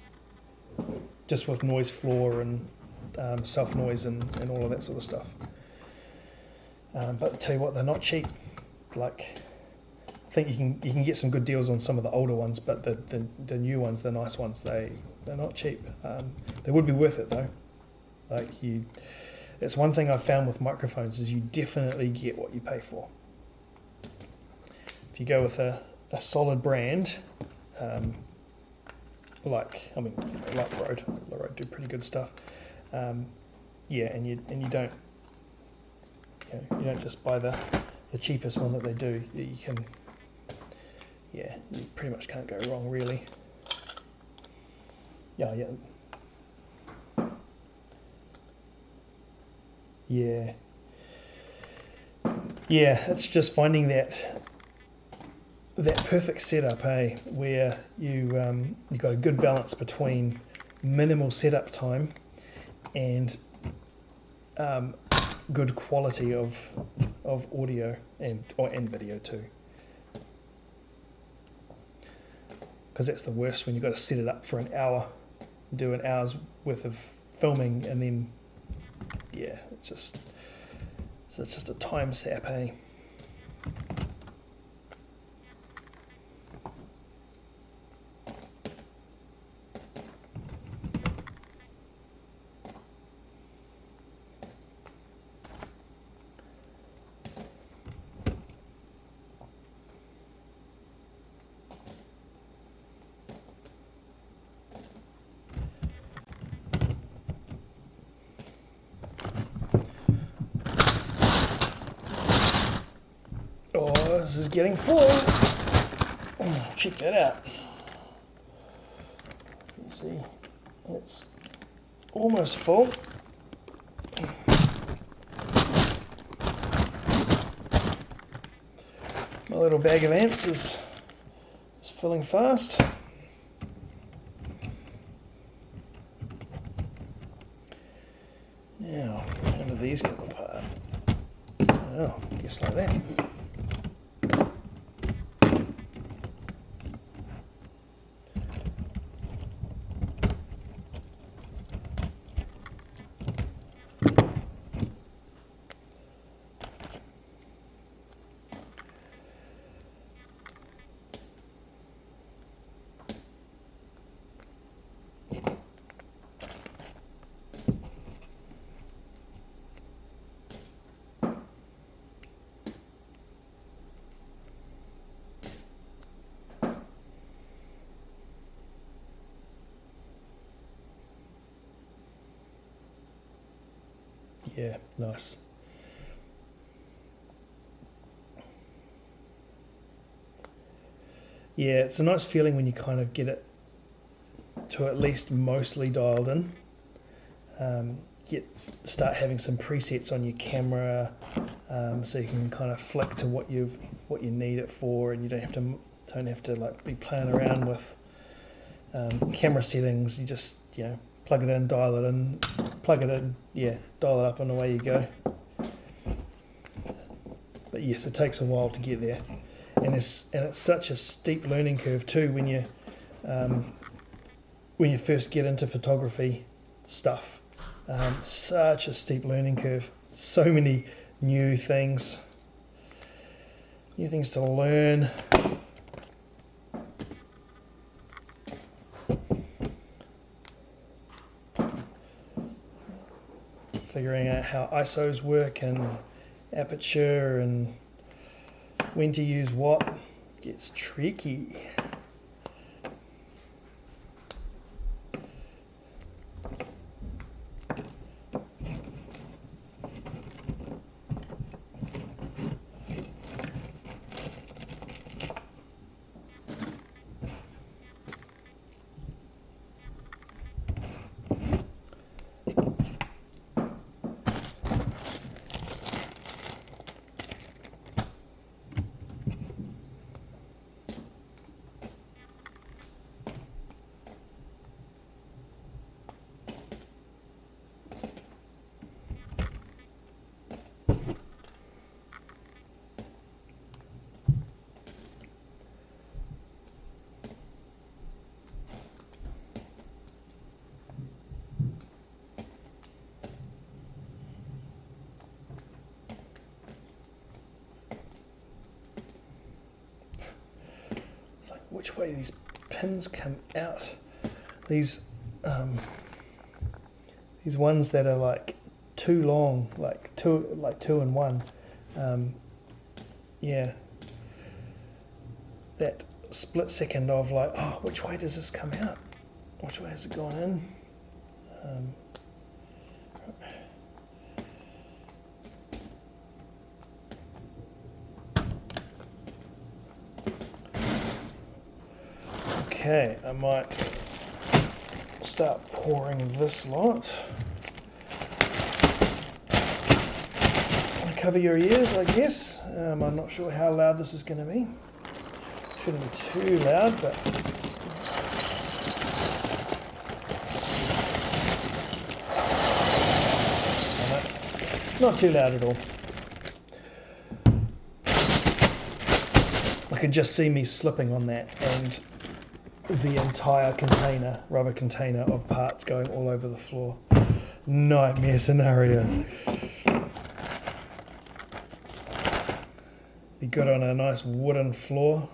just with noise floor and self noise and all of that sort of stuff. But I tell you what, they're not cheap. Like, I think you can get some good deals on some of the older ones, but the new ones, the nice ones, they're not cheap. They would be worth it though. Like it's one thing I've found with microphones is you definitely get what you pay for. If you go with a solid brand, like Rode do pretty good stuff. Yeah, and you don't, you don't just buy the cheapest one that they do. You can, yeah, you pretty much can't go wrong really. Yeah. It's just finding that perfect setup, where you've got a good balance between minimal setup time and good quality of audio and video too. Because that's the worst, when you've got to set it up for an hour, do an hour's worth of filming, and then it's just a time sap, Oh, this is getting full. Check that out. You see, it's almost full. My little bag of ants is filling fast. Now, how do these come apart? Oh, just like that. Yeah, nice. Yeah, it's a nice feeling when you kind of get it to at least mostly dialed in. Start having some presets on your camera, so you can kind of flick to what you need it for, and you don't have to like be playing around with camera settings. You just plug it in, dial it in, plug it in, dial it up, and away you go. But yes, it takes a while to get there, and it's such a steep learning curve too when you first get into photography stuff. Such a steep learning curve. So many new things to learn. figuring out how ISOs work and aperture and when to use what gets tricky. Which way these pins come out? These ones that are like too long, like two in one. Yeah, that split second of like, oh, which way does this come out? Which way has it gone in? Okay, I might start pouring this lot. Cover your ears, I guess. I'm not sure how loud this is going to be. Shouldn't be too loud, but not too loud at all. I could just see me slipping on that and the entire container, rubber container of parts going all over the floor. Nightmare scenario. Be good on a nice wooden floor.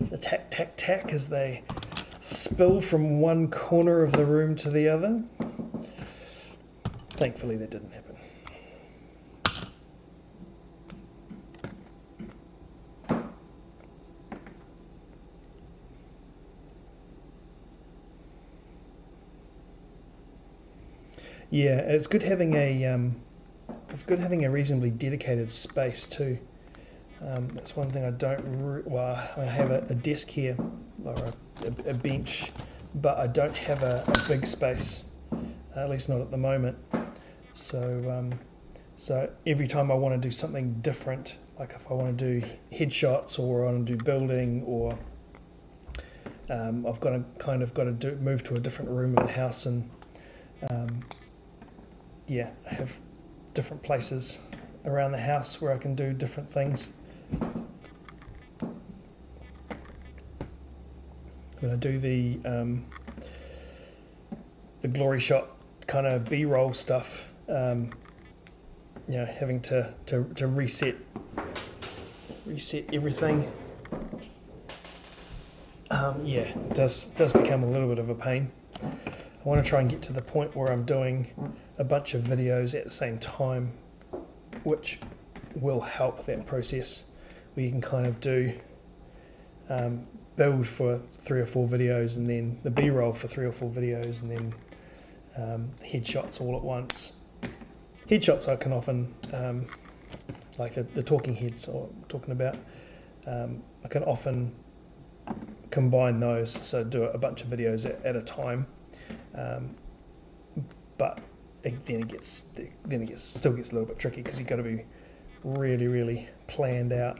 The tack, tack, tack as they spill from one corner of the room to the other. Thankfully that didn't happen. Yeah, it's good having a reasonably dedicated space too. That's one thing I don't. Well, I have a desk here or a bench, but I don't have a big space, at least not at the moment. So every time I want to do something different, like if I want to do headshots or I want to do building, or I've got to move to a different room of the house and. Yeah, I have different places around the house where I can do different things. When I do the glory shot kind of B-roll stuff, you know, having to reset everything. Yeah, it does become a little bit of a pain. I want to try and get to the point where I'm doing a bunch of videos at the same time, which will help that process, where you can kind of do build for 3 or 4 videos and then the B-roll for 3 or 4 videos and then headshots all at once. Headshots I can often, like the talking heads I'm talking about, I can often combine those, so do a bunch of videos at a time. But then it still gets a little bit tricky because you've got to be really planned out.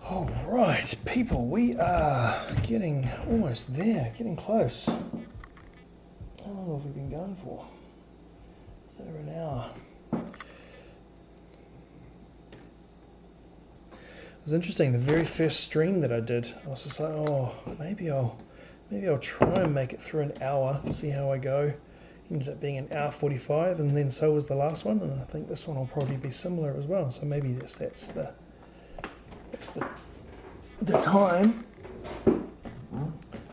All right, people, we are getting almost there, getting close. How long have we been going for? Is over an hour. It was interesting, the very first stream that I did, I was just like, oh, maybe I'll maybe I'll try and make it through an hour, see how I go. Ended up being an hour 45, and then so was the last one, and I think this one will probably be similar as well. So maybe that's the time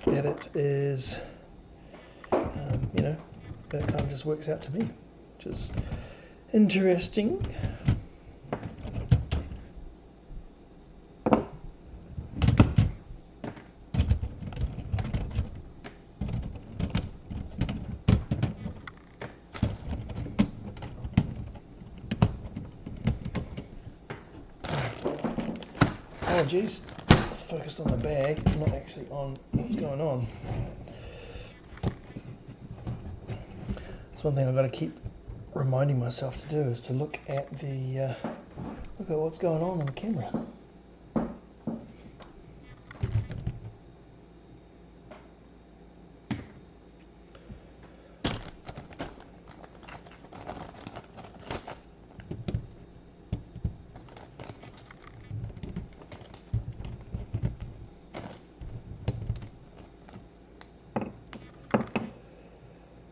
that it is, you know, that it kind of just works out to me, which is interesting. Apologies, it's focused on the bag, not actually on what's going on. That's one thing I've got to keep reminding myself to do, is to look at what's going on the camera.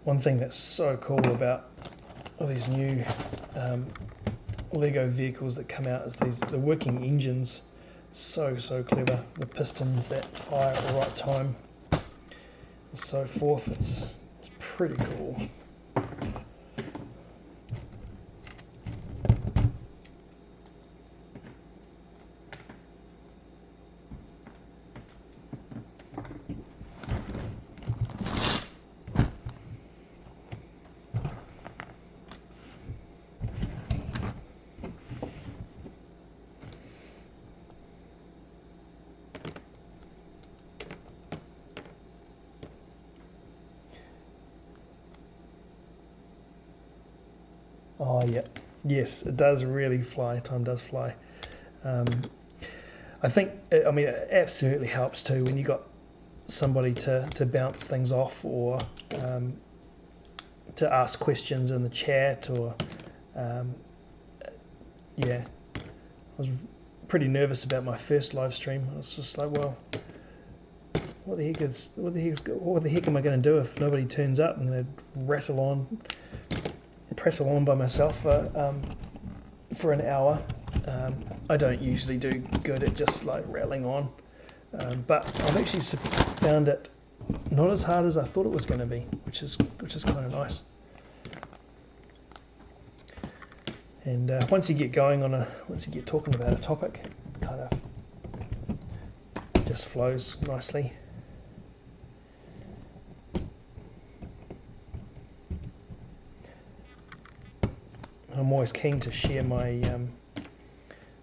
One thing that's so cool about all these new Lego vehicles that come out is the working engines. So clever. The pistons that fire at the right time and so forth. It's pretty cool. Oh yeah, yes, it does really fly. Time does fly. I think, I mean, it absolutely helps too when you got somebody to bounce things off, or to ask questions in the chat, or yeah. I was pretty nervous about my first live stream. I was just like, well, what the heck am I going to do if nobody turns up? I'm going to press along by myself for an hour. I don't usually do good at just like rattling on, but I've actually found it not as hard as I thought it was going to be, which is kind of nice. And once you get going once you get talking about a topic, it kind of just flows nicely. I'm always keen to share my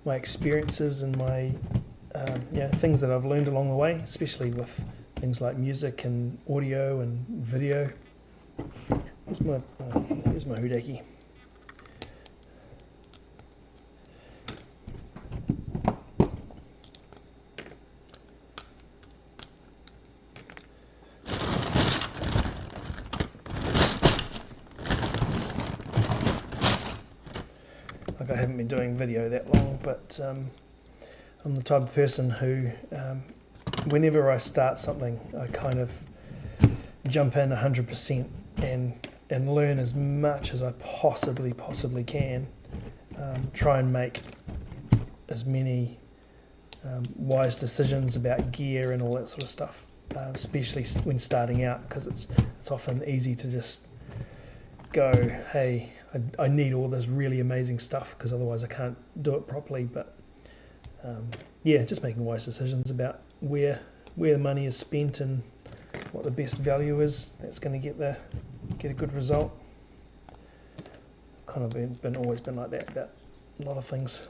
my experiences and my things that I've learned along the way, especially with things like music and audio and video. Here's my Hudeki. I haven't been doing video that long, but I'm the type of person who, whenever I start something, I kind of jump in 100% and learn as much as I possibly can. Try and make as many wise decisions about gear and all that sort of stuff, especially when starting out, because it's often easy to just go, hey, I need all this really amazing stuff because otherwise I can't do it properly. But yeah, just making wise decisions about where the money is spent and what the best value is that's going to get a good result. Kind of always been like that about a lot of things.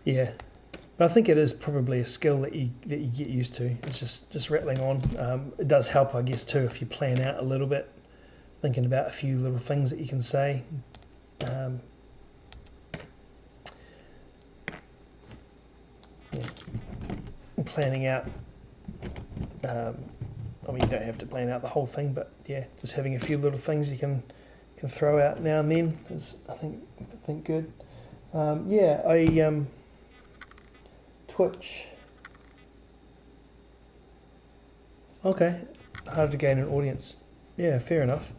Yeah, but I think it is probably a skill that you get used to. It's just rattling on. It does help, I guess, too, if you plan out a little bit, thinking about a few little things that you can say. Planning out I mean, you don't have to plan out the whole thing, but yeah, just having a few little things you can throw out now and then is, I think good. Yeah, Twitch. Okay, hard to gain an audience. Yeah, fair enough.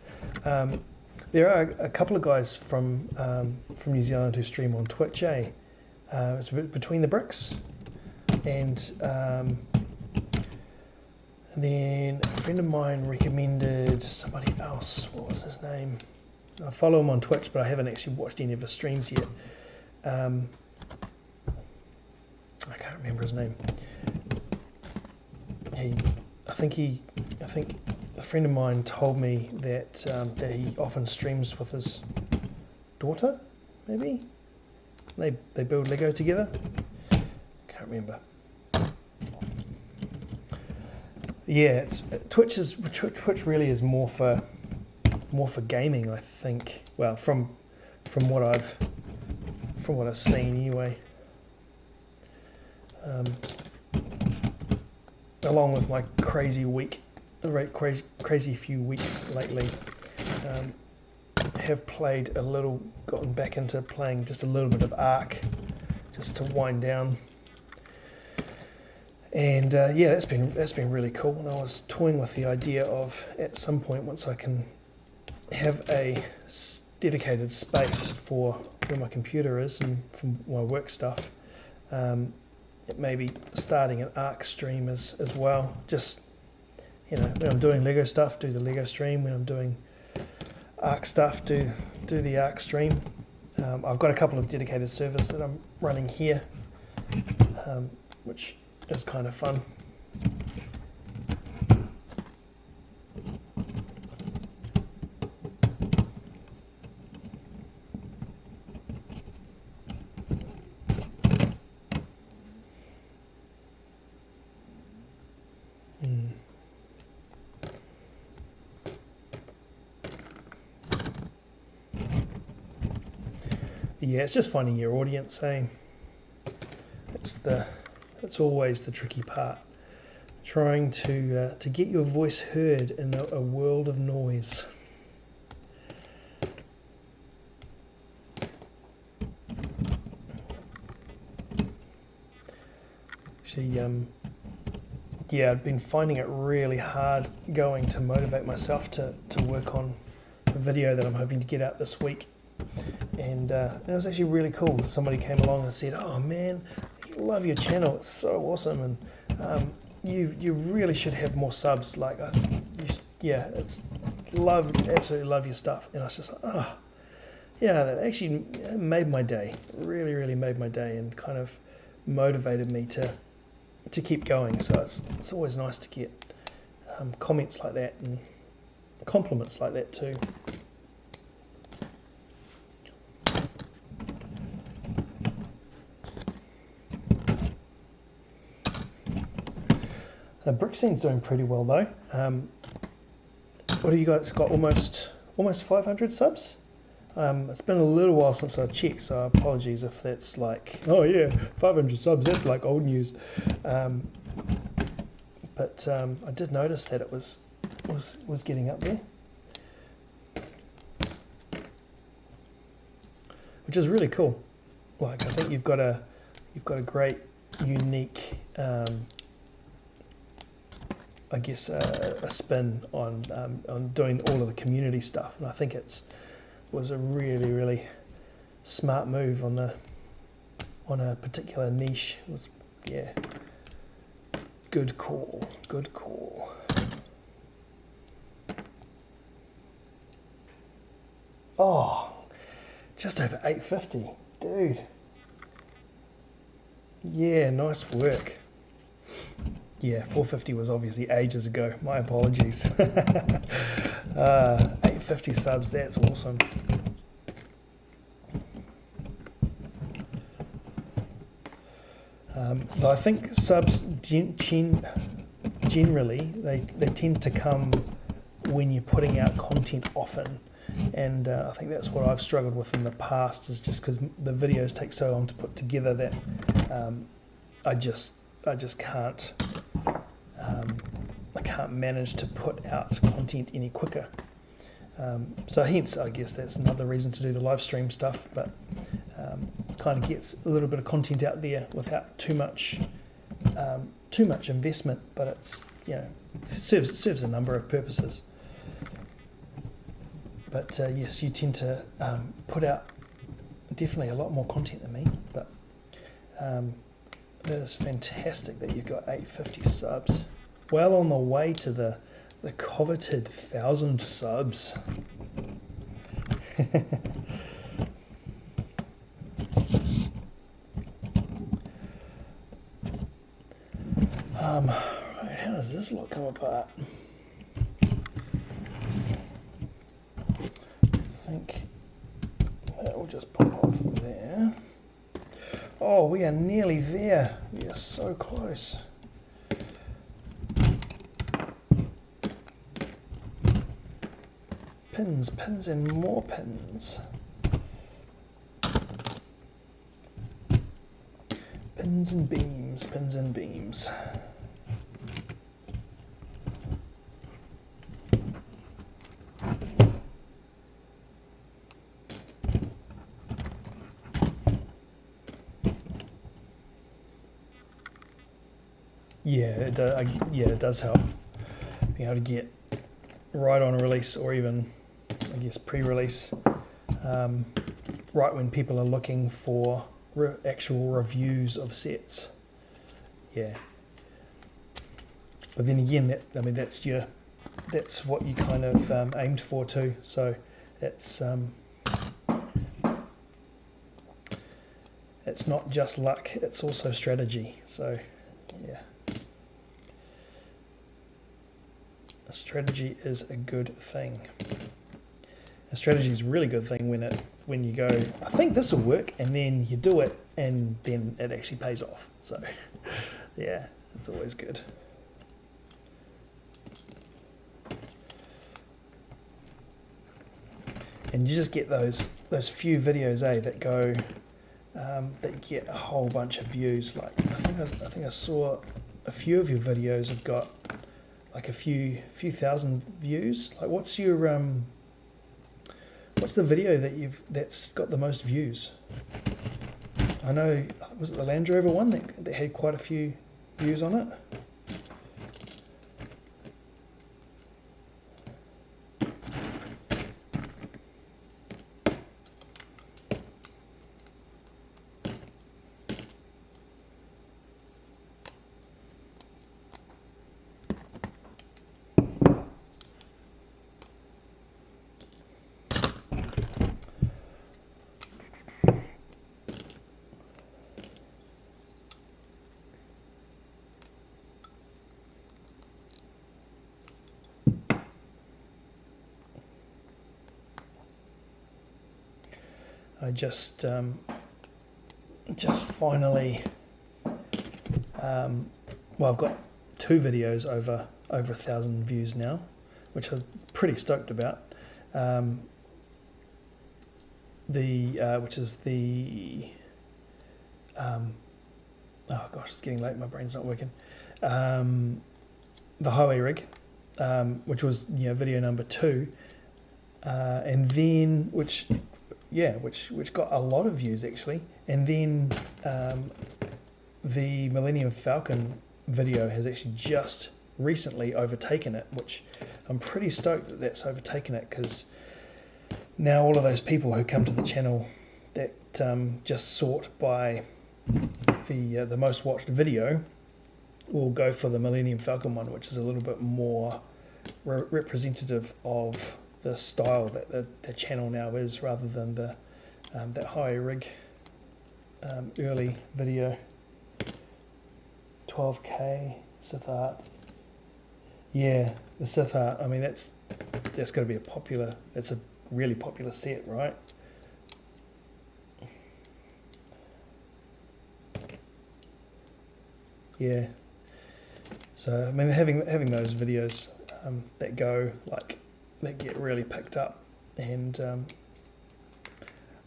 There are a couple of guys from New Zealand who stream on Twitch. It's Between the Bricks, and then a friend of mine recommended somebody else. What was his name? I follow him on Twitch, but I haven't actually watched any of his streams yet. I can't remember his name. I think a friend of mine told me that he often streams with his daughter. Maybe they build Lego together. Can't remember. Yeah, Twitch really is more for gaming, I think. Well, from what I've seen anyway. Along with my crazy few weeks lately, have played a little, gotten back into playing just a little bit of Ark, just to wind down. And yeah, that's been really cool. And I was toying with the idea of, at some point, once I can have a dedicated space for where my computer is and from my work stuff, maybe starting an Ark stream as well. Just, you know, when I'm doing Lego stuff, do the Lego stream. When I'm doing Ark stuff, do the Ark stream. I've got a couple of dedicated servers that I'm running here, which is kind of fun. Yeah, it's just finding your audience, eh? It's always the tricky part. Trying to get your voice heard in a world of noise. Actually, yeah, I've been finding it really hard going to motivate myself to work on a video that I'm hoping to get out this week. And it was actually really cool. Somebody came along and said, "Oh man, I love your channel. It's so awesome, and you really should have more subs. Like, yeah, absolutely love your stuff." And I was just like, "Oh, yeah, that actually made my day. Really, really made my day, and kind of motivated me to keep going." So it's always nice to get comments like that and compliments like that too. The brick scene's doing pretty well though. What have you guys got? Almost 500 subs. It's been a little while since I checked, so apologies if that's like, oh yeah, 500 subs. That's like old news. But I did notice that it was getting up there, which is really cool. Like, I think you've got a great, unique. I guess a spin on doing all of the community stuff, and I think was a really, really smart move on a particular niche. It was, yeah, good call. Oh, just over 850, dude. Yeah, nice work. Yeah, 450 was obviously ages ago. My apologies. 850 subs, that's awesome. But I think subs generally, they tend to come when you're putting out content often. And I think that's what I've struggled with in the past, is just because the videos take so long to put together that I just can't can't manage to put out content any quicker. So hence, I guess that's another reason to do the live stream stuff, but it kind of gets a little bit of content out there without too much investment, but it's, you know, serves a number of purposes. But yes, you tend to put out definitely a lot more content than me, but that is fantastic that you've got 850 subs. Well on the way to the coveted 1,000 subs. Right, how does this lot come apart? I think that will just pop off there. Oh, we are nearly there. We are so close. Pins, pins and more pins. Pins and beams, pins and beams. Yeah, it does help being able to get right on a release, or even, I guess, pre-release, right when people are looking for actual reviews of sets. Yeah. But then again, that's what you kind of aimed for too. So it's not just luck; it's also strategy. So yeah. Strategy is a good thing. A strategy is a really good thing when you go, I think this will work, and then you do it, and then it actually pays off. So yeah, it's always good. And you just get those few videos, that go that get a whole bunch of views. Like I think I saw a few of your videos have got like a few thousand views. Like what's the video that's got the most views? I know, was it the Land Rover one that had quite a few views on it? I just finally, well, I've got 2 videos over 1,000 views now, which I'm pretty stoked about. Which is the oh gosh, it's getting late. My brain's not working. The highway rig, which was video number 2, and then which got a lot of views actually, and then the Millennium Falcon video has actually just recently overtaken it, which I'm pretty stoked that that's overtaken it, because now all of those people who come to the channel that just sort by the most watched video will go for the Millennium Falcon one, which is a little bit more representative of the style that the channel now is, rather than the that high rig early video. 12K Sith Art. Yeah, the Sith Art. I mean, that's got to be that's a really popular set, right? Yeah. So I mean, having those videos that get really picked up and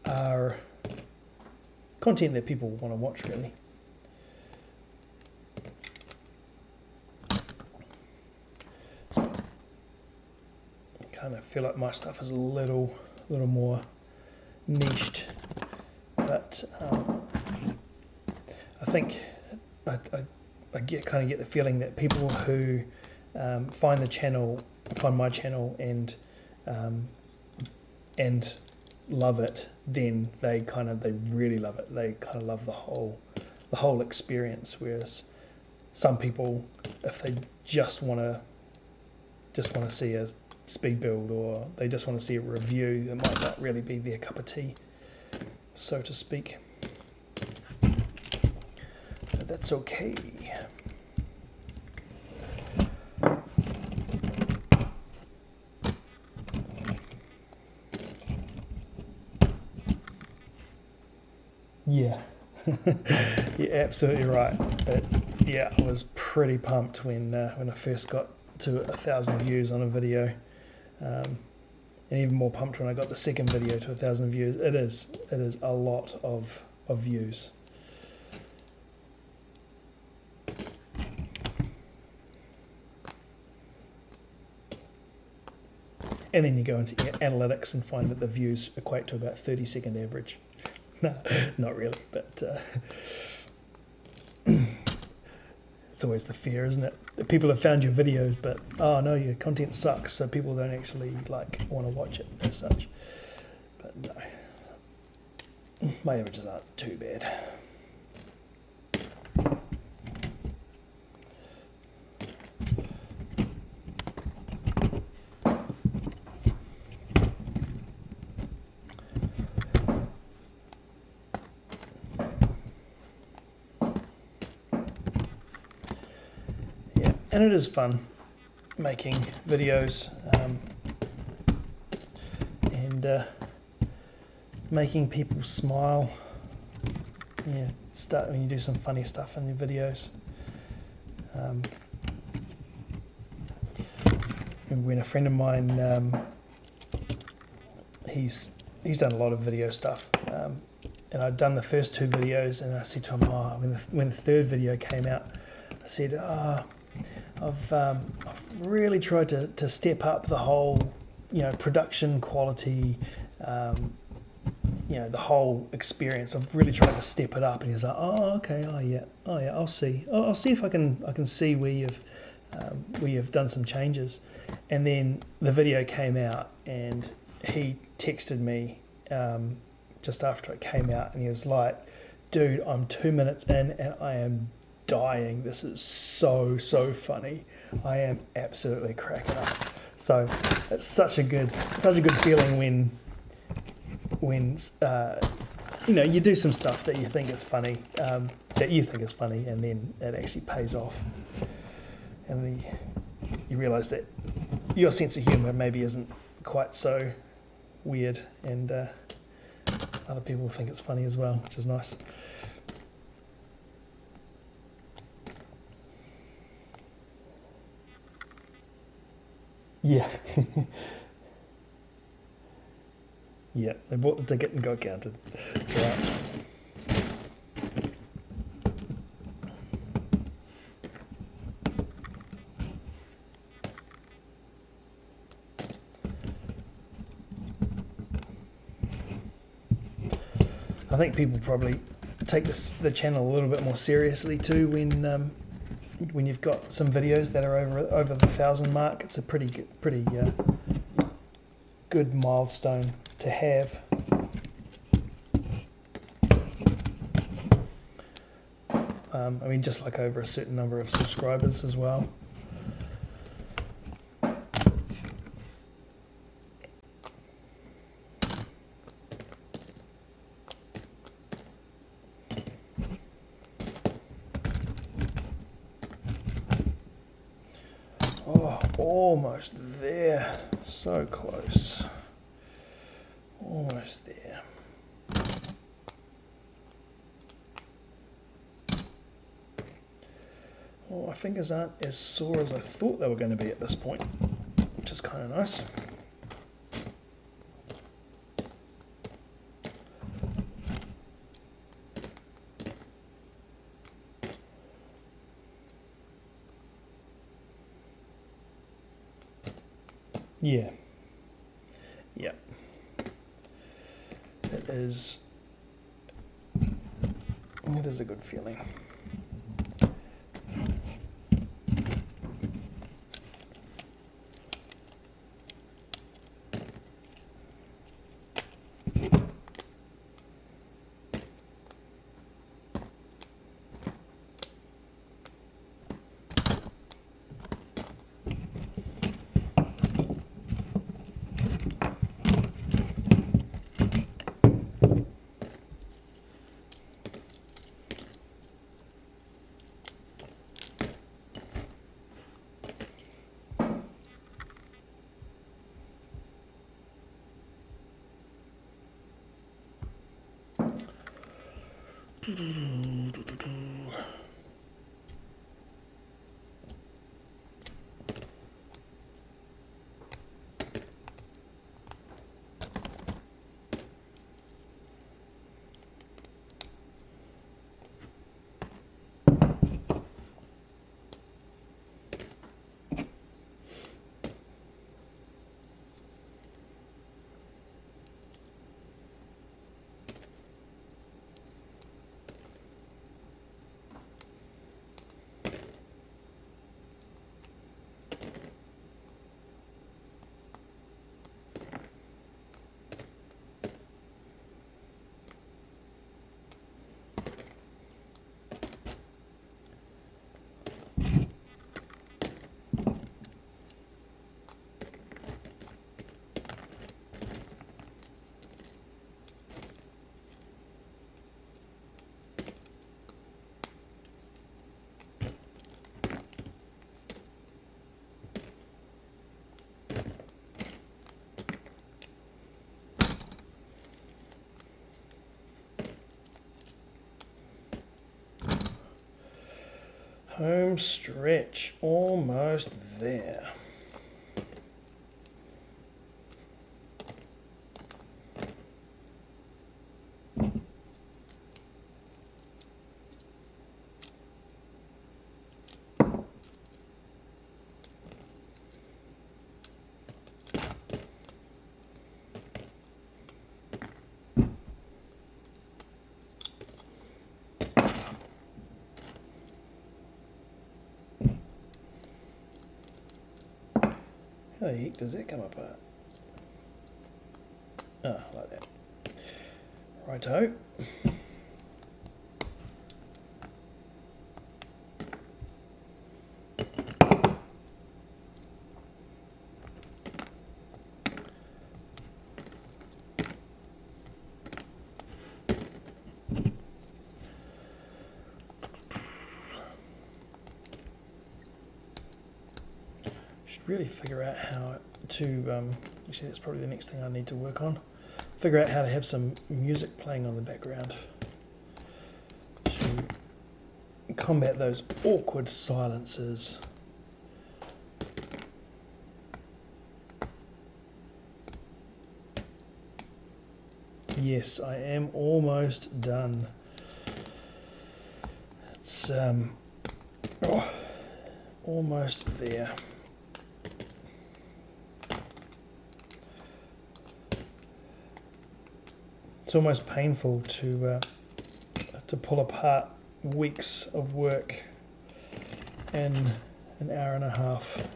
are content that people want to watch, really. kind of feel like my stuff is a little more niched, but I think I kind of get the feeling that people who find my channel and love it, then they really love it. They kind of love the whole experience. Whereas some people, if they just want to see a speed build, or they just want to see a review, that might not really be their cup of tea, so to speak. But that's okay. Yeah, you're absolutely right. But yeah, I was pretty pumped when I first got to 1,000 views on a video, and even more pumped when I got the second video to 1,000 views. It is a lot of views. And then you go into analytics and find that the views equate to about 30-second average. No, not really, but it's always the fear, isn't it? That people have found your videos, but oh no, your content sucks, so people don't actually want to watch it as such. But no, my averages aren't too bad. And it is fun making videos and making people smile. Yeah, start when you do some funny stuff in your videos. When a friend of mine, he's done a lot of video stuff, and I'd done the first 2 videos, and I said to him, when the third video came out, I said, I've really tried to step up the whole, production quality, the whole experience. I've really tried to step it up. And he's like, oh, okay, oh yeah, I'll see. I'll see if I can see where you've done some changes. And then the video came out, and he texted me just after it came out, and he was like, dude, I'm 2 minutes in, and I am dying. This is so funny. I am absolutely cracking up. So it's such a good feeling when you do some stuff that you think is funny, and then it actually pays off, and you realise that your sense of humour maybe isn't quite so weird, and other people think it's funny as well, which is nice. Yeah. Yeah, they bought the ticket and got counted. That's right. I think people probably take the channel a little bit more seriously too when you've got some videos that are over the 1,000 mark. It's a pretty good milestone to have. Just like over a certain number of subscribers as well. Oh, almost there. So close. Almost there. Oh, my fingers aren't as sore as I thought they were going to be at this point, which is kind of nice. Yeah, Yep. It is a good feeling. Home stretch, almost there. How the heck does that come apart? Ah, like that. Righto. Really figure out how to, actually that's probably the next thing I need to work on, figure out how to have some music playing on the background to combat those awkward silences. Yes, I am almost done. It's almost there. It's almost painful to pull apart weeks of work in an hour and a half.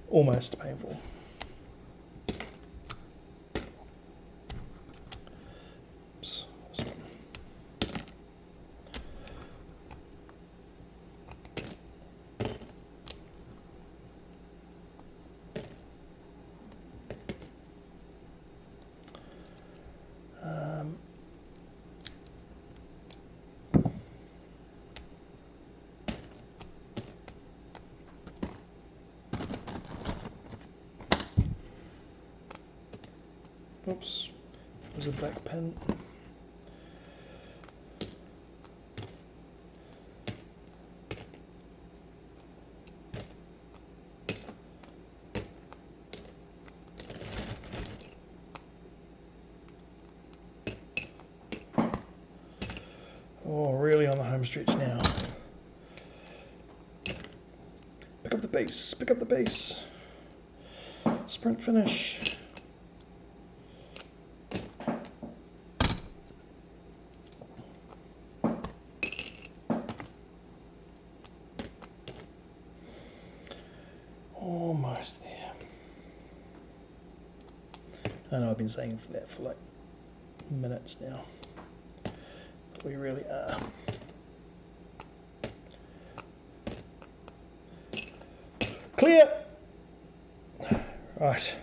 Almost painful. Oops. Oops, there's a black pen. Oh, really on the home stretch now. Pick up the base, pick up the base. Sprint finish. almost there. I know I've been saying that for like minutes now. But we really are. Clear! Right.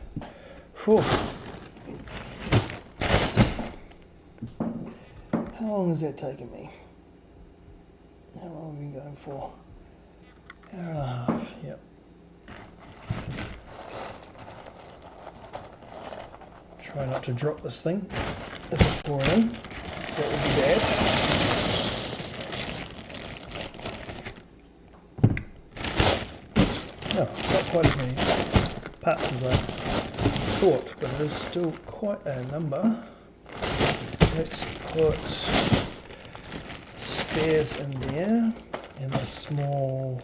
Whew. How long has that taken me? How long have we been going for? Hour and a half, yep. Try not to drop this thing if it's pouring in. That would be bad. No, not quite as many parts as I thought, but it is still quite a number. Let's put spares in there and the small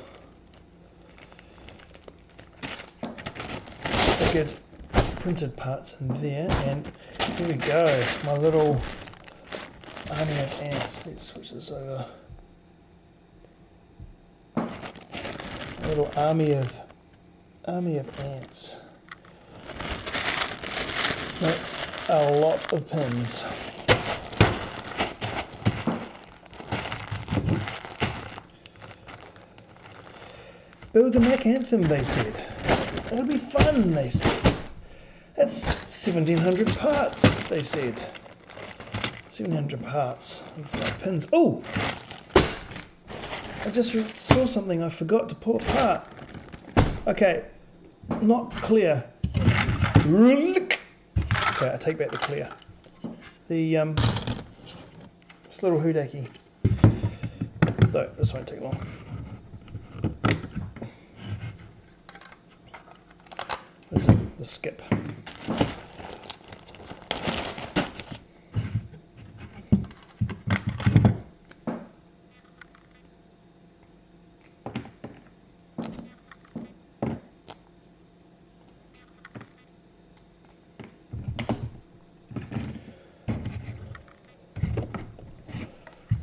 figured printed parts in there, and here we go, my little army of ants. Let's switch this over. A little army of ants. That's a lot of pins. Build a Mack Anthem, they said. It'll be fun, they said. That's 1,700 parts, they said. 700 parts and 5 pins. Oh! I just saw something I forgot to pull apart. Okay, not clear. Okay, I take back the clear. The this little hoodaki. No, this won't take long. There's the skip.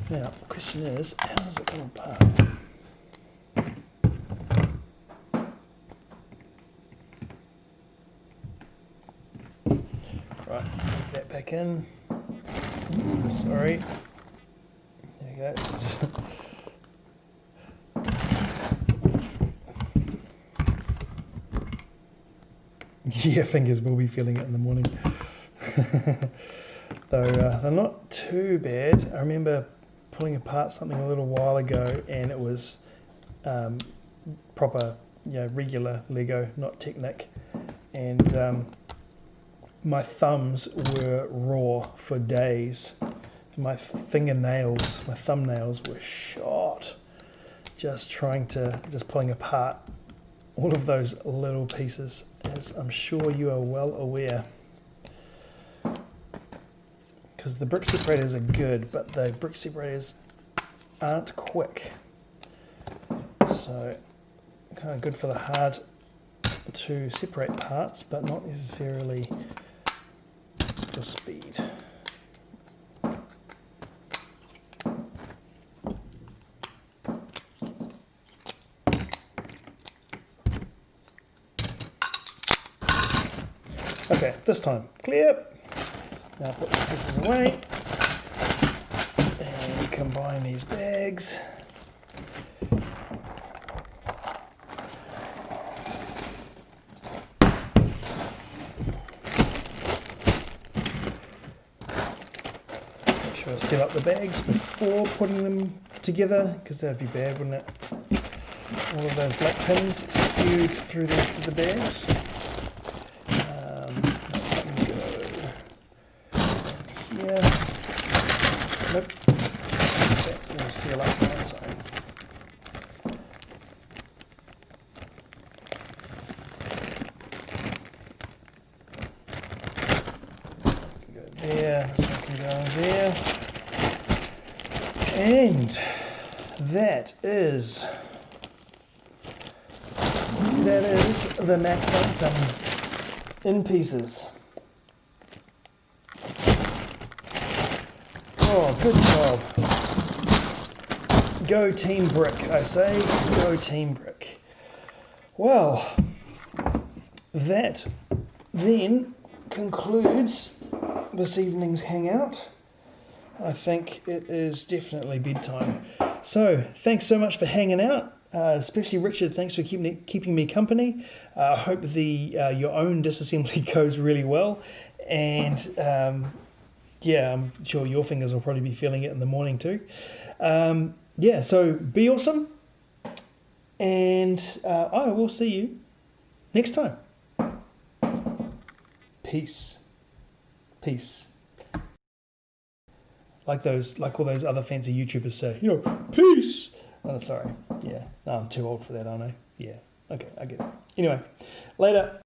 Now, the question is, how does it come apart? Right, move that back in. Sorry. There you go. Yeah, fingers will be feeling it in the morning. Though they're not too bad. I remember pulling apart something a little while ago, and it was proper, regular Lego, not Technic, and my thumbs were raw for days. My fingernails, my thumbnails were shot, just pulling apart all of those little pieces, as I'm sure you are well aware. Because the brick separators are good, but the brick separators aren't quick. So, kind of good for the hard to separate parts, but not necessarily for speed. Okay, this time, clear. Now put the pieces away and combine these bags. Make sure I seal up the bags before putting them together, because that would be bad, wouldn't it? All of those black pins spewed through the rest of the bags. Nope. Okay, we'll seal up that side. Go there, this one can go there. And that is the Mack Anthem in pieces. Oh, good job. Go Team Brick, I say. Go Team Brick. Well, that then concludes this evening's hangout. I think it is definitely bedtime. So thanks so much for hanging out, especially Richard. Thanks for keeping me company. I hope your own disassembly goes really well, and yeah, I'm sure your fingers will probably be feeling it in the morning too. Yeah, so be awesome, and I will see you next time. Peace. Peace. Like all those other fancy YouTubers say, peace. Oh, sorry. Yeah, no, I'm too old for that, aren't I? Yeah. Okay, I get it. Anyway, later.